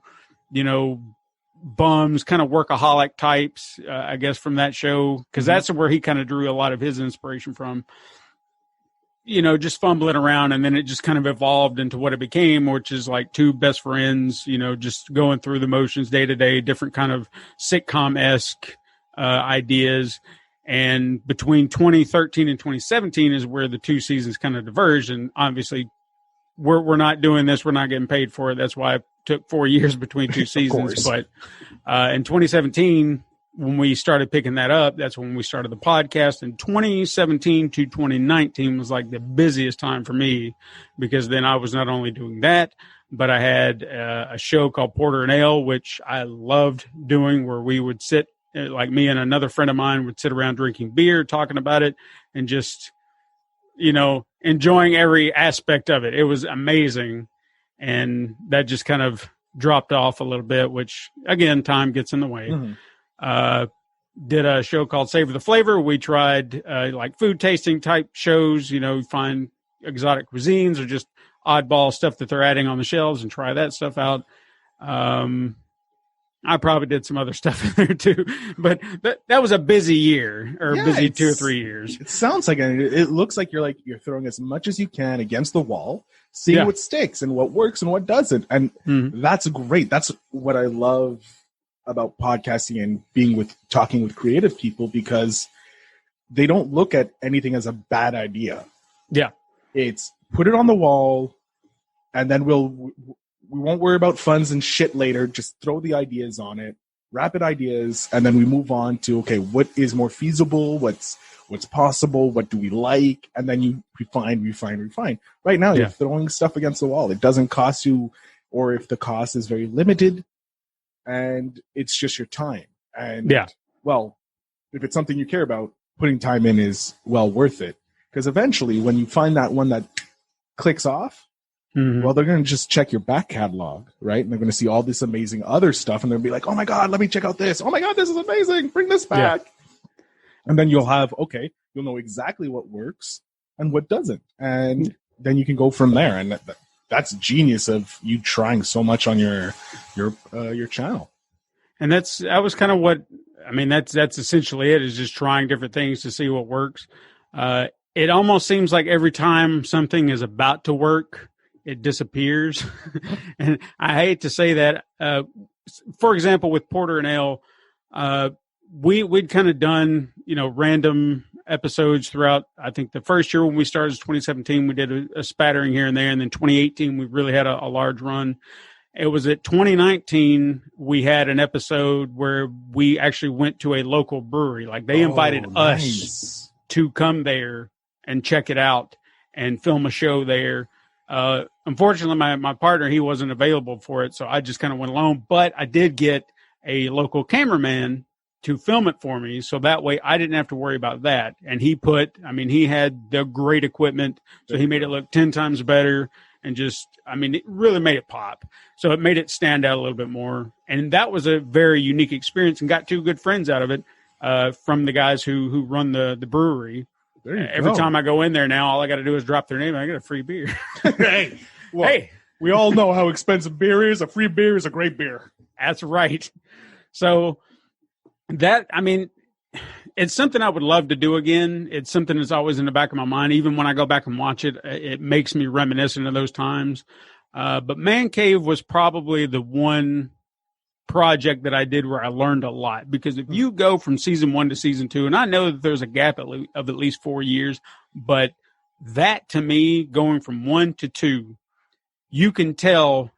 bums, kind of workaholic types, I guess, from that show, because that's where he kind of drew a lot of his inspiration from. Just fumbling around, and then it just kind of evolved into what it became, which is like 2 best friends, just going through the motions day to day, different kind of sitcom-esque ideas. And between 2013 and 2017 is where the 2 seasons kind of diverged. And obviously, we're not doing this. We're not getting paid for it. That's why it took 4 years between 2 seasons. But in 2017, when we started picking that up, that's when we started the podcast. And 2017 to 2019 was like the busiest time for me, because then I was not only doing that, but I had a show called Porter and Ale, which I loved doing, where we would sit, like me and another friend of mine would sit around drinking beer, talking about it, and just, enjoying every aspect of it. It was amazing. And that just kind of dropped off a little bit, which, again, time gets in the way. Did a show called Savor the Flavor. We tried like food tasting type shows, find exotic cuisines or just oddball stuff that they're adding on the shelves and try that stuff out. I probably did some other stuff in there too, but that was a busy year, or busy 2 or 3 years. It sounds like it looks like you're throwing as much as you can against the wall, seeing what sticks and what works and what doesn't. And that's great. That's what I love about podcasting and talking with creative people, because they don't look at anything as a bad idea. Yeah. It's put it on the wall, and then we won't worry about funds and shit later. Just throw the ideas on it, rapid ideas, and then we move on to, okay, what is more feasible? What's possible? What do we like? And then you refine. Right now, you're throwing stuff against the wall. It doesn't cost you, or if the cost is very limited, and it's just your time. And well, if it's something you care about, putting time in is well worth it. Because eventually, when you find that one that clicks off, well, they're going to just check your back catalog, right? And they're going to see all this amazing other stuff, and they'll be like, oh my God, let me check out this. Oh my God, this is amazing. Bring this back. And then you'll know exactly what works and what doesn't. And then you can go from there. And that's genius of you trying so much on your channel. And that was kind of that's essentially it, is just trying different things to see what works. It almost seems like every time something is about to work, it disappears. And I hate to say that. For example, with Porter and Ale, we'd kind of done, random episodes throughout. I think the first year when we started was 2017, we did a spattering here and there. And then 2018, we really had a large run. It was at 2019, we had an episode where we actually went to a local brewery. Like, they invited us to come there and check it out and film a show there. Unfortunately, my partner, he wasn't available for it, so I just kind of went alone. But I did get a local cameraman to film it for me, so that way I didn't have to worry about that. And he had the great equipment, so he made it look 10 times better, and it really made it pop. So it made it stand out a little bit more. And that was a very unique experience, and got 2 good friends out of it, from the guys who run the brewery. Every time I go in there now, all I got to do is drop their name, and I get a free beer. Hey, we all know how expensive beer is. A free beer is a great beer. That's right. So it's something I would love to do again. It's something that's always in the back of my mind. Even when I go back and watch it, it makes me reminiscent of those times. But Man Cave was probably the one project that I did where I learned a lot, because if you go from season 1 to season 2, and I know that there's a gap of at least 4 years, but that, to me, going from 1 to 2, you can tell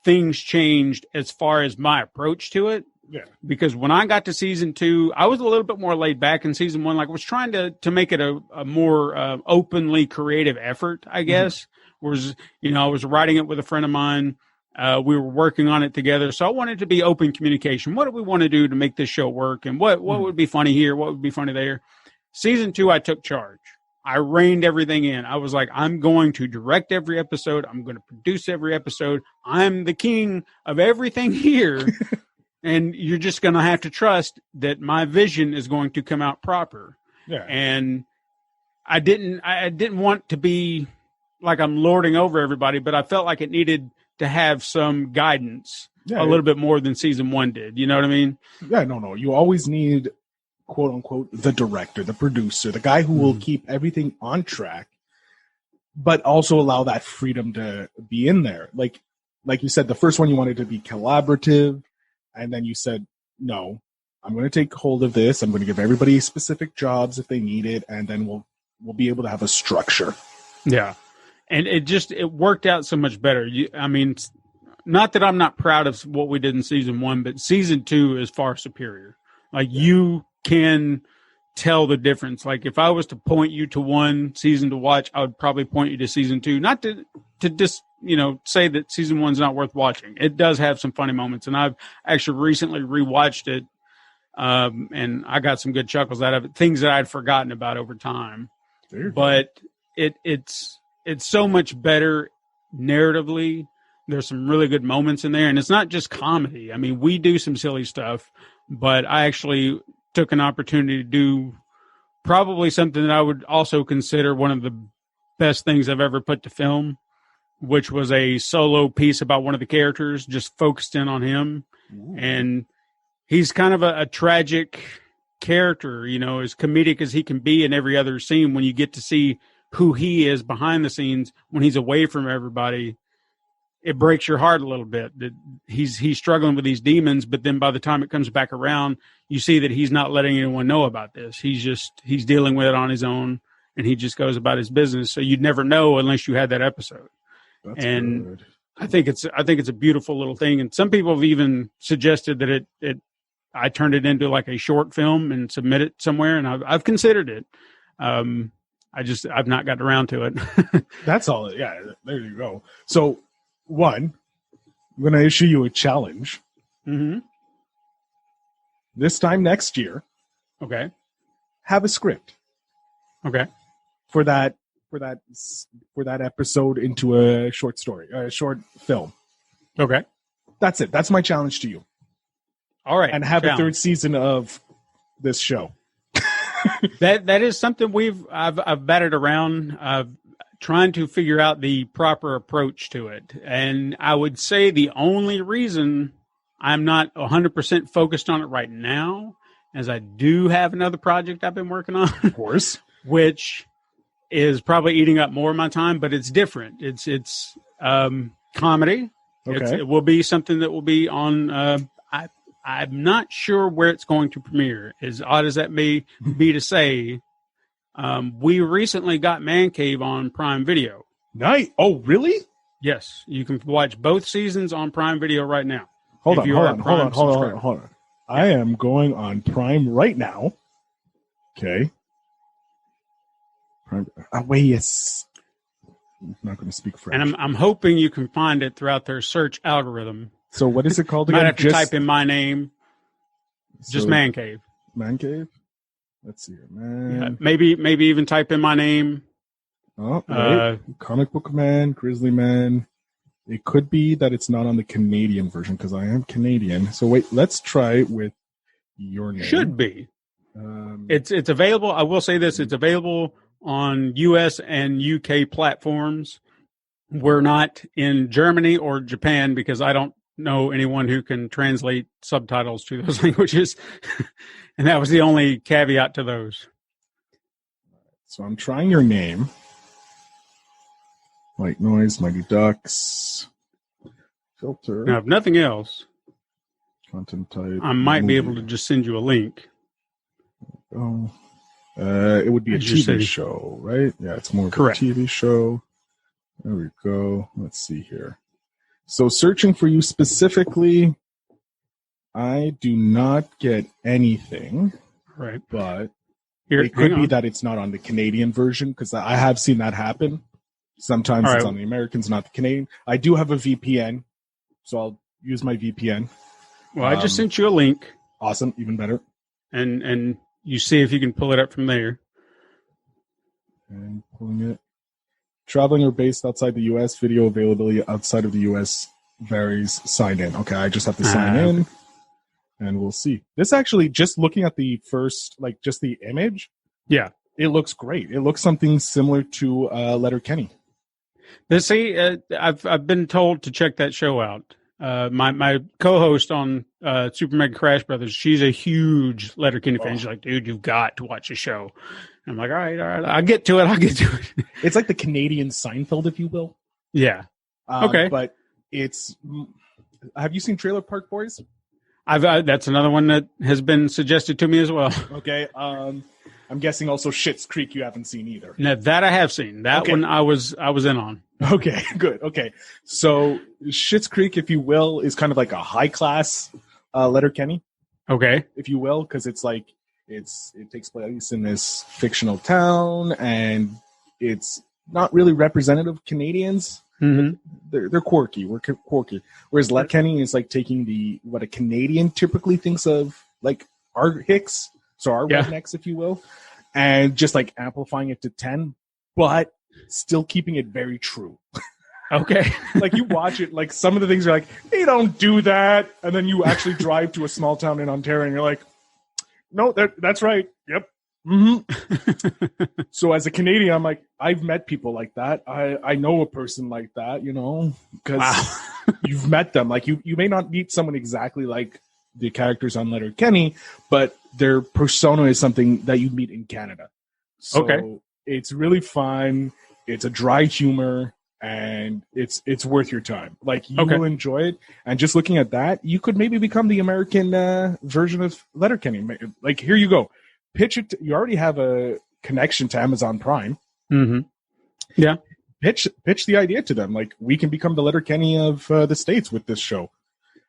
things changed as far as my approach to it. Yeah. Because when I got to season 2, I was a little bit more laid back in season 1. Like, I was trying to make it a more openly creative effort, I guess. I was writing it with a friend of mine. We were working on it together. So I wanted to be open communication. What do we want to do to make this show work? And what would be funny here? What would be funny there? Season 2, I took charge. I reined everything in. I was like, I'm going to direct every episode. I'm going to produce every episode. I'm the king of everything here. And you're just going to have to trust that my vision is going to come out proper. Yeah. And I didn't want to be like I'm lording over everybody, but I felt like it needed to have some guidance a little bit more than season 1 did. You know what I mean? Yeah, no. You always need, quote unquote, the director, the producer, the guy who will keep everything on track, but also allow that freedom to be in there. Like you said, the first one you wanted to be collaborative, and then you said, no, I'm going to take hold of this. I'm going to give everybody specific jobs if they need it, and then we'll be able to have a structure. Yeah. And it worked out so much better. I mean, not that I'm not proud of what we did in season 1, but season 2 is far superior. Like, you can tell the difference. Like, if I was to point you to one season to watch, I would probably point you to season 2. Not to just, say that season 1's not worth watching. It does have some funny moments, and I've actually recently rewatched it, and I got some good chuckles out of it, things that I'd forgotten about over time. But it's so much better narratively. There's some really good moments in there, and it's not just comedy. I mean, we do some silly stuff, but I actually took an opportunity to do probably something that I would also consider one of the best things I've ever put to film, which was a solo piece about one of the characters, just focused in on him. Ooh. And he's kind of a tragic character, as comedic as he can be in every other scene. When you get to see who he is behind the scenes, when he's away from everybody, it breaks your heart a little bit that he's struggling with these demons. But then by the time it comes back around, you see that he's not letting anyone know about this. He's dealing with it on his own, and he just goes about his business. So you'd never know unless you had that episode. That's good. I think it's a beautiful little thing. And some people have even suggested that I turned it into like a short film and submit it somewhere. And I've considered it. I've not gotten around to it. That's all. Yeah. There you go. So, one, I'm going to issue you a challenge. Mm-hmm. This time next year. Okay. Have a script. Okay. For that episode into a short story, a short film. Okay. That's it. That's my challenge to you. All right. And have a third season of this show. That is something I've batted around, trying to figure out the proper approach to it. And I would say the only reason I'm not 100% focused on it right now is I do have another project I've been working on. Of course. Which is probably eating up more of my time, but it's different. It's comedy. Okay. It will be something that will be on, I'm not sure where it's going to premiere, as odd as that may be to say. We recently got Man Cave on Prime Video. Nice. Oh, really? Yes. You can watch both seasons on Prime Video right now. Hold on. I am going on Prime right now. Okay. Wait, yes. I'm not going to speak French. And I'm hoping you can find it throughout their search algorithm. So what is it called again? Might have to type in my name. Just Man Cave. Man Cave? Let's see here. Man. Yeah, maybe even type in my name. Oh, right. Comic Book Man, Grizzly Man. It could be that it's not on the Canadian version because I am Canadian. So wait, let's try with your name. Should be. It's available. I will say this. It's available on US and UK platforms. We're not in Germany or Japan because I don't know anyone who can translate subtitles to those languages. And that was the only caveat to those. So I'm trying your name. White Noise, Mighty Ducks, Filter. Now, if nothing else, content type. I might be able to just send you a link. Oh, it would be a TV show, right? Yeah, it's more of a TV show. There we go. Let's see here. So searching for you specifically, I do not get anything. Right. But Here, it could be that it's not on the Canadian version because I have seen that happen. Sometimes it's on the Americans, not the Canadian. I do have a VPN, so I'll use my VPN. Well, I just sent you a link. Awesome. Even better. And you see if you can pull it up from there. And pulling it. Traveling or based outside the U.S., video availability outside of the U.S. varies. Sign in. Okay, I just have to sign in, and we'll see. This actually, just looking at the first, like just the image, Yeah. it looks great. It looks something similar to Letterkenny. See, I've been told to check that show out. My co-host on Super Mega Crash Brothers, she's a huge Letterkenny fan. She's like, dude, you've got to watch the show. And I'm like, all right, I'll get to it. It's like the Canadian Seinfeld, if you will. Yeah. Okay. But have you seen Trailer Park Boys? That's another one that has been suggested to me as well. Okay. I'm guessing also Schitt's Creek you haven't seen either. Now, that I have seen. That one I was in on. Okay, good. Okay. So Schitt's Creek, if you will, is kind of like a high class Letterkenny. Okay. If you will, because it's like it takes place in this fictional town, and it's not really representative of Canadians. Mm-hmm. They're quirky. We're quirky. Whereas Letterkenny is like taking what a Canadian typically thinks of, like our hicks, so our rednecks, if you will, and just like amplifying it to 10, but still keeping it very true. Okay. Like you watch it, like some of the things are like, they don't do that. And then you actually drive to a small town in Ontario and you're like, no, that's right. Yep. Mm-hmm. So as a Canadian, I'm like, I've met people like that. I know a person like that, because you've met them. Like you may not meet someone exactly like the characters on Letterkenny, but their persona is something that you meet in Canada. So it's really fun. It's a dry humor, and it's worth your time. Like you will enjoy it. And just looking at that, you could maybe become the American version of Letterkenny. Like here you go. Pitch it. You already have a connection to Amazon Prime. Mm-hmm. Yeah. Pitch the idea to them. Like we can become the Letterkenny of the States with this show,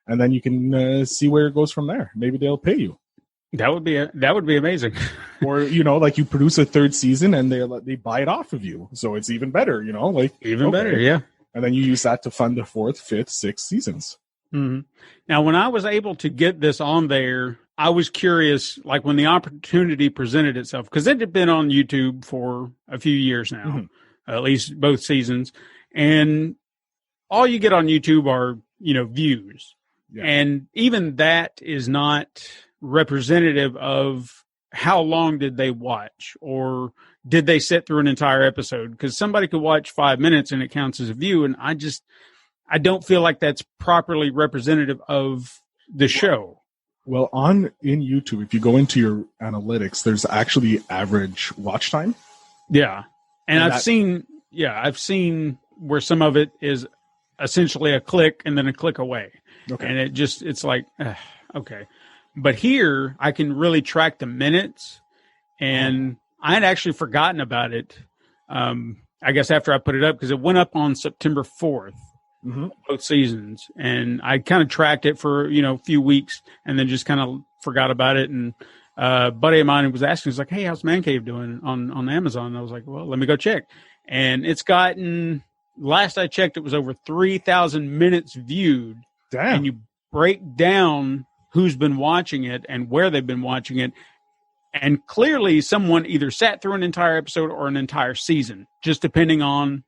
and then you can see where it goes from there. Maybe they'll pay you. That would be amazing. Or like you produce a third season and they buy it off of you, so it's even better. Better. Yeah. And then you use that to fund the 4th, 5th, 6th seasons. Mm-hmm. Now, when I was able to get this on there, I was curious, like when the opportunity presented itself, because it had been on YouTube for a few years now, at least both seasons, and all you get on YouTube are views, and even that is not representative of how long did they watch, or did they sit through an entire episode, because somebody could watch 5 minutes and it counts as a view, and I don't feel like that's properly representative of the show. Well, in YouTube, if you go into your analytics, there's actually average watch time. Yeah, and I've seen where some of it is essentially a click and then a click away, and it's like okay. But here, I can really track the minutes, and I had actually forgotten about it, I guess, after I put it up, because it went up on September 4th, both seasons, and I kind of tracked it for, a few weeks, and then just kind of forgot about it, and a buddy of mine was asking, he's like, hey, how's Man Cave doing on Amazon? And I was like, well, let me go check. And it's gotten, last I checked, it was over 3,000 minutes viewed. Damn. And you break down who's been watching it and where they've been watching it. And clearly someone either sat through an entire episode or an entire season, just depending on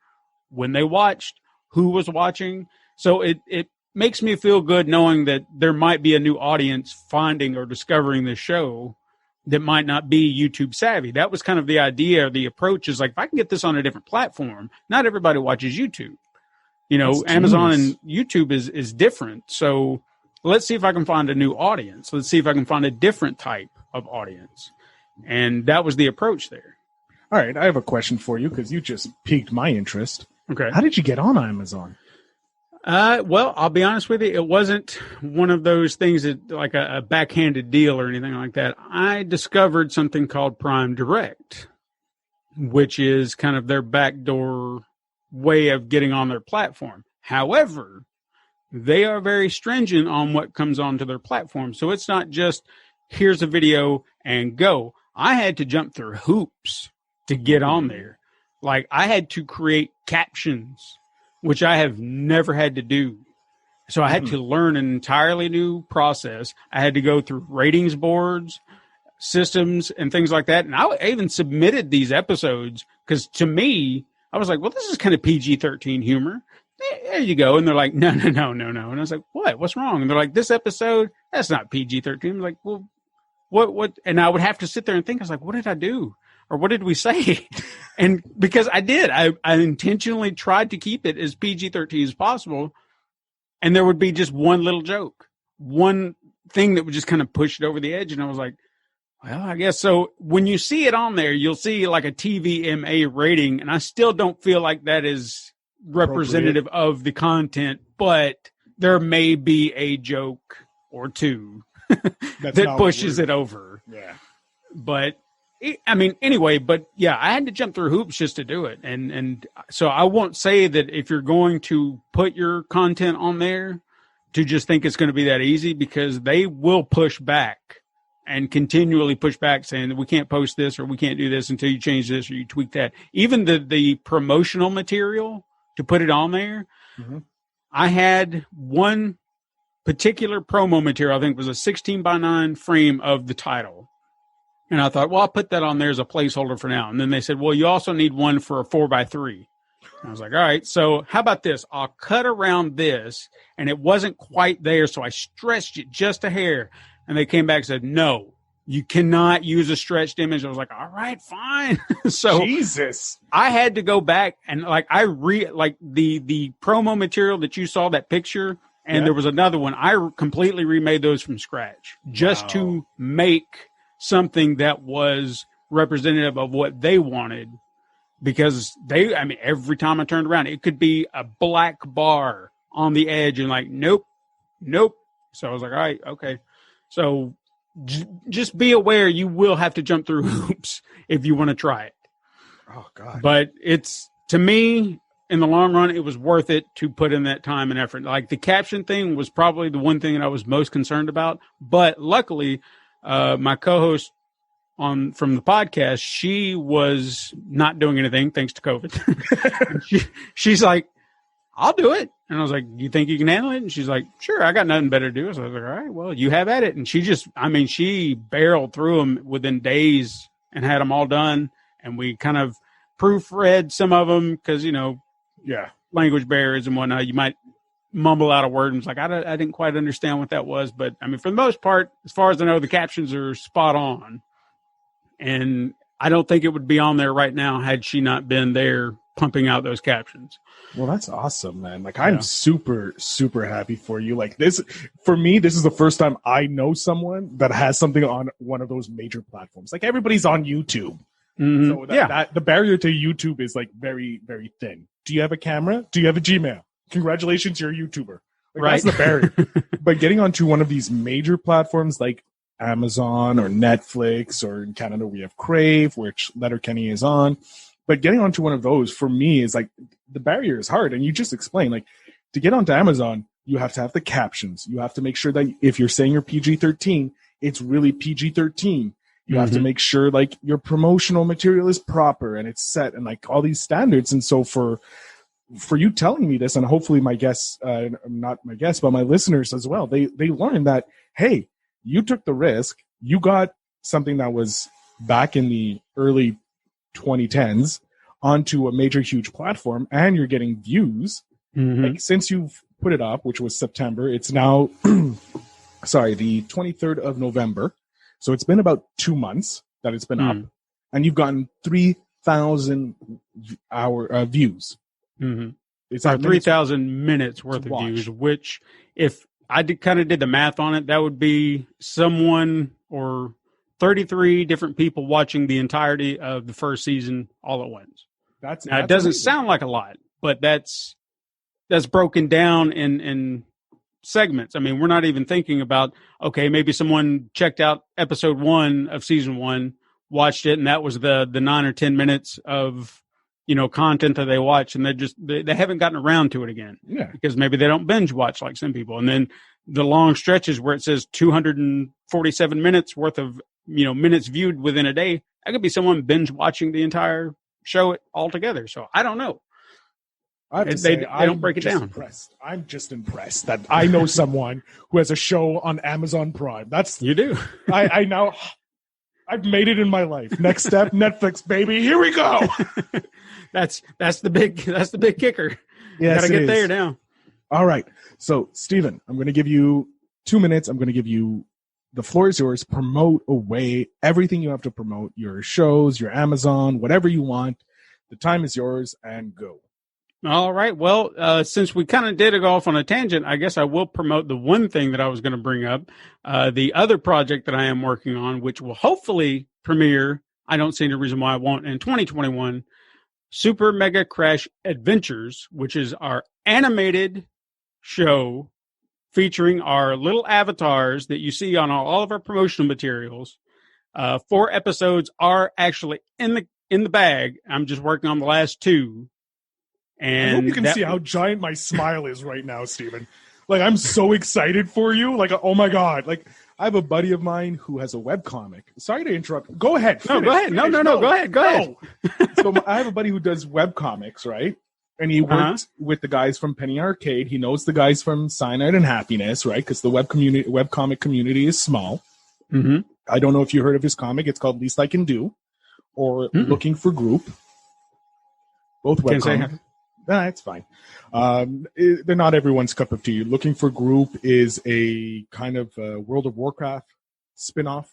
when they watched, who was watching. So it makes me feel good knowing that there might be a new audience finding or discovering this show that might not be YouTube savvy. That was kind of the idea. The approach is like, if I can get this on a different platform, not everybody watches YouTube. Amazon and YouTube is different. So let's see if I can find a new audience. Let's see if I can find a different type of audience. And that was the approach there. All right. I have a question for you, because you just piqued my interest. Okay. How did you get on Amazon? Well, I'll be honest with you. It wasn't one of those things that like a backhanded deal or anything like that. I discovered something called Prime Direct, which is kind of their backdoor way of getting on their platform. However, they are very stringent on what comes onto their platform. So it's not just here's a video and go. I had to jump through hoops to get on there. Like I had to create captions, which I have never had to do. So I had to learn an entirely new process. I had to go through ratings boards, systems and things like that. And I even submitted these episodes because to me, I was like, well, this is kind of PG-13 humor. There you go. And they're like, no. And I was like, what? What's wrong? And they're like, this episode, that's not PG-13. I'm like, well, what? And I would have to sit there and think, I was like, what did I do? Or what did we say? And because I did, I intentionally tried to keep it as PG-13 as possible. And there would be just one little joke, one thing that would just kind of push it over the edge. And I was like, well, I guess so. When you see it on there, you'll see like a TVMA rating. And I still don't feel like that is representative of the content, but there may be a joke or two that pushes it over. Yeah. But I mean, anyway, but yeah, I had to jump through hoops just to do it. And so I won't say that if you're going to put your content on there to just think it's going to be that easy, because they will push back and continually push back saying that we can't post this or we can't do this until you change this or you tweak that. Even the promotional material to put it on there. Mm-hmm. I had one particular promo material, I think it was a 16:9 frame of the title. And I thought, well, I'll put that on there as a placeholder for now. And then they said, well, you also need one for a 4x3. And I was like, all right, so how about this? I'll cut around this. And it wasn't quite there, so I stretched it just a hair. And they came back and said, no, you cannot use a stretched image. I was like, all right, fine. So Jesus, I had to go back and like the promo material that you saw, that picture, and there was another one. I completely remade those from scratch just to make something that was representative of what they wanted, because every time I turned around, it could be a black bar on the edge and like, nope. So I was like, all right, okay. So just be aware you will have to jump through hoops if you want to try it. Oh God. But to me, in the long run, it was worth it to put in that time and effort. Like the caption thing was probably the one thing that I was most concerned about. But luckily, my co-host from the podcast, she was not doing anything thanks to COVID. She's like, I'll do it. And I was like, you think you can handle it? And she's like, sure, I got nothing better to do. So I was like, all right, well, you have at it. And she barreled through them within days and had them all done. And we kind of proofread some of them because, language barriers and whatnot. You might mumble out a word and it's like, I didn't quite understand what that was. But I mean, for the most part, as far as I know, the captions are spot on. And I don't think it would be on there right now had she not been there pumping out those captions. Well, that's awesome, man. Like, I'm super, super happy for you. Like this, for me, this is the first time I know someone that has something on one of those major platforms. Like everybody's on YouTube. Mm-hmm. So that the barrier to YouTube is like very, very thin. Do you have a camera? Do you have a Gmail? Congratulations, you're a YouTuber. Like, right. That's the barrier. But getting onto one of these major platforms like Amazon or Netflix, or in Canada we have Crave, which Letterkenny is on. But getting onto one of those for me is like the barrier is hard. And you just explained, like, to get onto Amazon, you have to have the captions. You have to make sure that if you're saying you're PG-13, it's really PG-13. You have to make sure like your promotional material is proper and it's set and like all these standards. And so for you telling me this, and hopefully my guests, not my guests, but my listeners as well, they learned that, hey, you took the risk. You got something that was back in the early 2010s onto a major, huge platform, and you're getting views. Mm-hmm. Like, since you've put it up, which was September, it's now, the 23rd of November. So it's been about 2 months that it's been up, and you've gotten 3,000 views. Mm-hmm. It's like 3,000 minutes worth of views, which if I kind of did the math on it, that would be someone or 33 different people watching the entirety of the first season all at once. That's it doesn't amazing. Sound like a lot, but that's broken down in segments. I mean, we're not even thinking about, okay, maybe someone checked out episode 1 of season 1, watched it, and that was the 9 or 10 minutes of, content that they watch, and they haven't gotten around to it again. Yeah. Because maybe they don't binge watch like some people. And then the long stretches where it says 247 minutes worth of, minutes viewed within a day, that could be someone binge watching the entire show altogether. So I don't know. They don't break it down. Impressed. I'm just impressed that I know someone who has a show on Amazon Prime. You do. I know. I've made it in my life. Next step, Netflix, baby. Here we go. That's the big kicker. Yes, Gotta get there now. All right. So, Stephen, I'm going to give you 2 minutes. I'm going to give you the floor is yours. Promote away everything you have to promote, your shows, your Amazon, whatever you want. The time is yours, and go. All right. Well, since we kind of did go off on a tangent, I guess I will promote the one thing that I was going to bring up. The other project that I am working on, which will hopefully premiere, I don't see any reason why I won't, in 2021, Super Mega Crash Adventures, which is our animated show featuring our little avatars that you see on all of our promotional materials. 4 episodes are actually in the bag. I'm just working on the last 2. And I hope you can see how giant my smile is right now, Stephen. Like, I'm so excited for you. Like, oh my God. Like, I have a buddy of mine who has a webcomic. Sorry to interrupt. Go ahead. No, go ahead. No. Go ahead. So I have a buddy who does webcomics, right? And he worked with the guys from Penny Arcade. He knows the guys from Cyanide and Happiness, right? Because the webcomic community is small. Mm-hmm. I don't know if you heard of his comic. It's called Least I Can Do, or Looking for Group. Both webcomics. It's fine. They're not everyone's cup of tea. Looking for Group is a kind of World of Warcraft spinoff.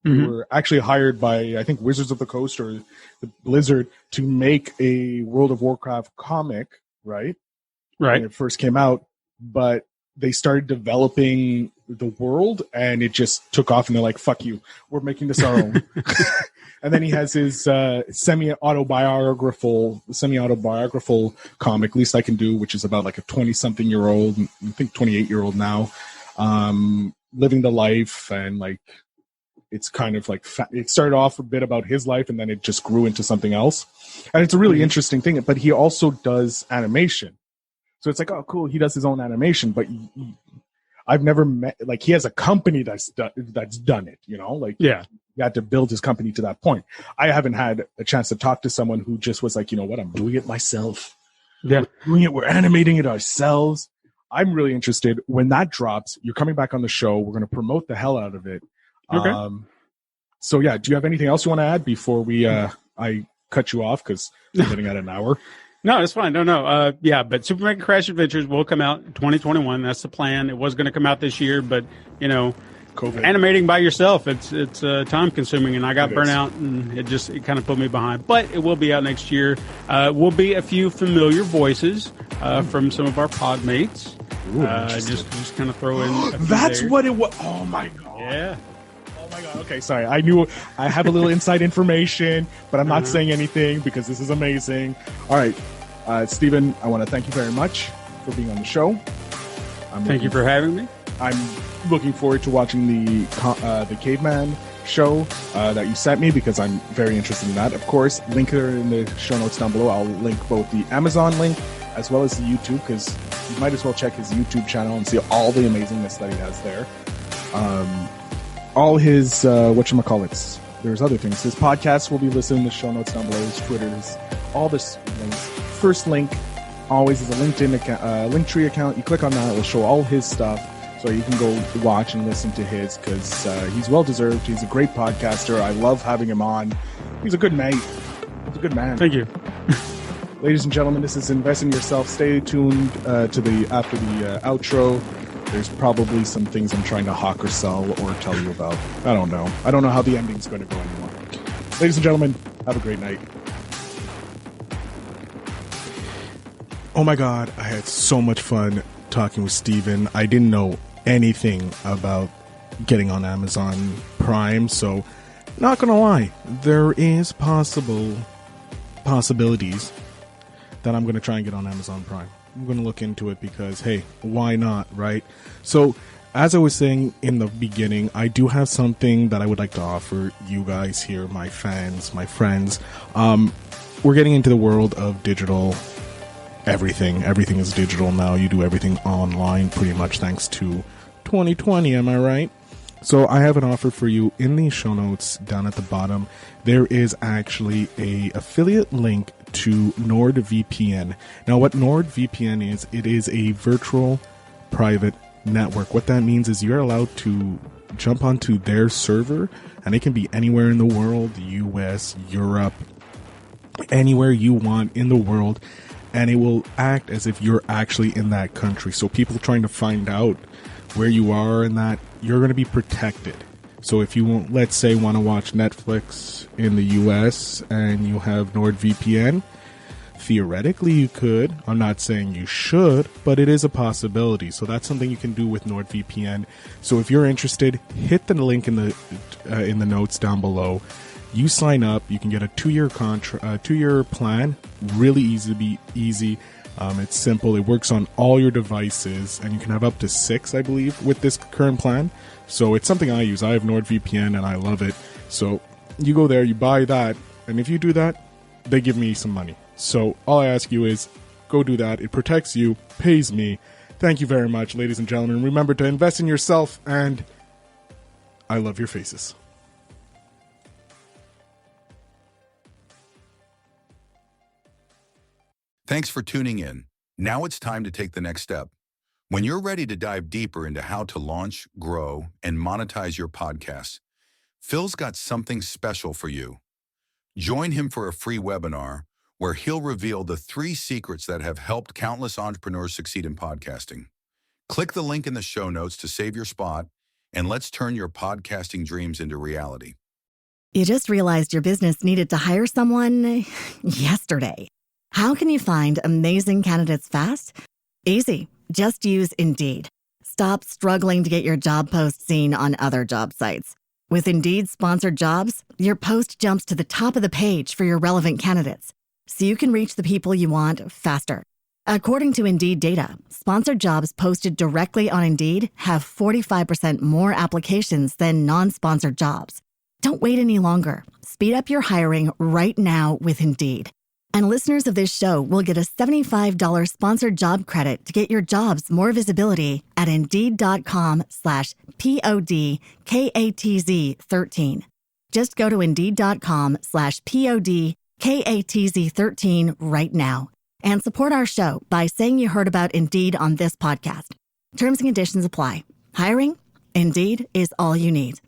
Mm-hmm. We were actually hired by, I think, Wizards of the Coast or the Blizzard to make a World of Warcraft comic, right? Right. When it first came out, but they started developing the world, and it just took off, and they're like, fuck you, we're making this our own. And then he has his semi-autobiographical comic, Least I Can Do, which is about like a 20-something-year-old, I think 28-year-old now, living the life, and like, it's kind of like, it started off a bit about his life, and then it just grew into something else. And it's a really interesting thing, but he also does animation. So it's like, oh, cool, he does his own animation, but I've never met, like, he has a company that's done it, you know? Like, yeah, he had to build his company to that point. I haven't had a chance to talk to someone who just was like, you know what, I'm doing it myself. Yeah. We're animating it ourselves. I'm really interested. When that drops, you're coming back on the show. We're going to promote the hell out of it. Okay. So yeah, do you have anything else you want to add before we I cut you off, because we're getting at an hour? No, it's fine. No. Yeah, but Super Mega Crash Adventures will come out in 2021. That's the plan. It was going to come out this year, but you know, COVID. Animating by yourself, it's time consuming, and I got burnt out, and it kind of put me behind. But it will be out next year. Will be a few familiar voices from some of our pod mates. Ooh, just kind of throw in. A few That's there. what it was. Oh my God. Yeah. Oh my God. Okay, sorry. I knew I have a little inside information, but I'm not saying anything because this is amazing. All right, Stephen, I want to thank you very much for being on the show. Thank you for having me. I'm looking forward to watching the Caveman show that you sent me, because I'm very interested in that. Of course, link her in the show notes down below. I'll link both the Amazon link as well as the YouTube, because you might as well check his YouTube channel and see all the amazingness that he has there. All his whatchamacallits. There's other things. His podcasts will be listed in the show notes down below. His Twitters, all this links. First link always is a LinkedIn account, Linktree account. You click on that, it will show all his stuff, so you can go watch and listen to his, because he's well deserved. He's a great podcaster. I love having him on. He's a good mate. He's a good man. Thank you. Ladies and gentlemen, this is Invest in Yourself. Stay tuned after the outro. There's probably some things I'm trying to hawk or sell or tell you about. I don't know. I don't know how the ending's going to go anymore. Ladies and gentlemen, have a great night. Oh my God, I had so much fun talking with Stephen. I didn't know anything about getting on Amazon Prime, so not gonna lie, there is possibilities that I'm gonna try and get on Amazon Prime. I'm gonna look into it because, hey, why not, right? So, as I was saying in the beginning, I do have something that I would like to offer you guys here, my fans, my friends. We're getting into the world of digital everything. Everything is digital now. You do everything online pretty much, thanks to 2020, am I right? So I have an offer for you in the show notes down at the bottom. There is actually a affiliate link to NordVPN. Now what NordVPN is, it is a virtual private network. What that means is you're allowed to jump onto their server, and it can be anywhere in the world, US, Europe, anywhere you want in the world, and it will act as if you're actually in that country. So people trying to find out where you are and that, you're going to be protected. So if you want, let's say, want to watch Netflix in the US and you have NordVPN, theoretically you could. I'm not saying you should, but it is a possibility. So that's something you can do with NordVPN. So if you're interested, hit the link in the notes down below. You sign up, you can get a 2-year plan, really easy. It's simple. It works on all your devices, and you can have up to 6, I believe, with this current plan. So it's something I use. I have NordVPN, and I love it. So you go there, you buy that, and if you do that, they give me some money. So all I ask you is go do that. It protects you, pays me. Thank you very much, ladies and gentlemen. Remember to invest in yourself, and I love your faces. Thanks for tuning in. Now it's time to take the next step. When you're ready to dive deeper into how to launch, grow, and monetize your podcast, Phil's got something special for you. Join him for a free webinar where he'll reveal the 3 secrets that have helped countless entrepreneurs succeed in podcasting. Click the link in the show notes to save your spot, and let's turn your podcasting dreams into reality. You just realized your business needed to hire someone yesterday. How can you find amazing candidates fast? Easy. Just use Indeed. Stop struggling to get your job post seen on other job sites. With Indeed sponsored jobs, your post jumps to the top of the page for your relevant candidates, so you can reach the people you want faster. According to Indeed data, sponsored jobs posted directly on Indeed have 45% more applications than non-sponsored jobs. Don't wait any longer. Speed up your hiring right now with Indeed. And listeners of this show will get a $75 sponsored job credit to get your jobs more visibility at Indeed.com/PODKATZ13. Just go to Indeed.com/PODKATZ13 right now and support our show by saying you heard about Indeed on this podcast. Terms and conditions apply. Hiring? Indeed is all you need.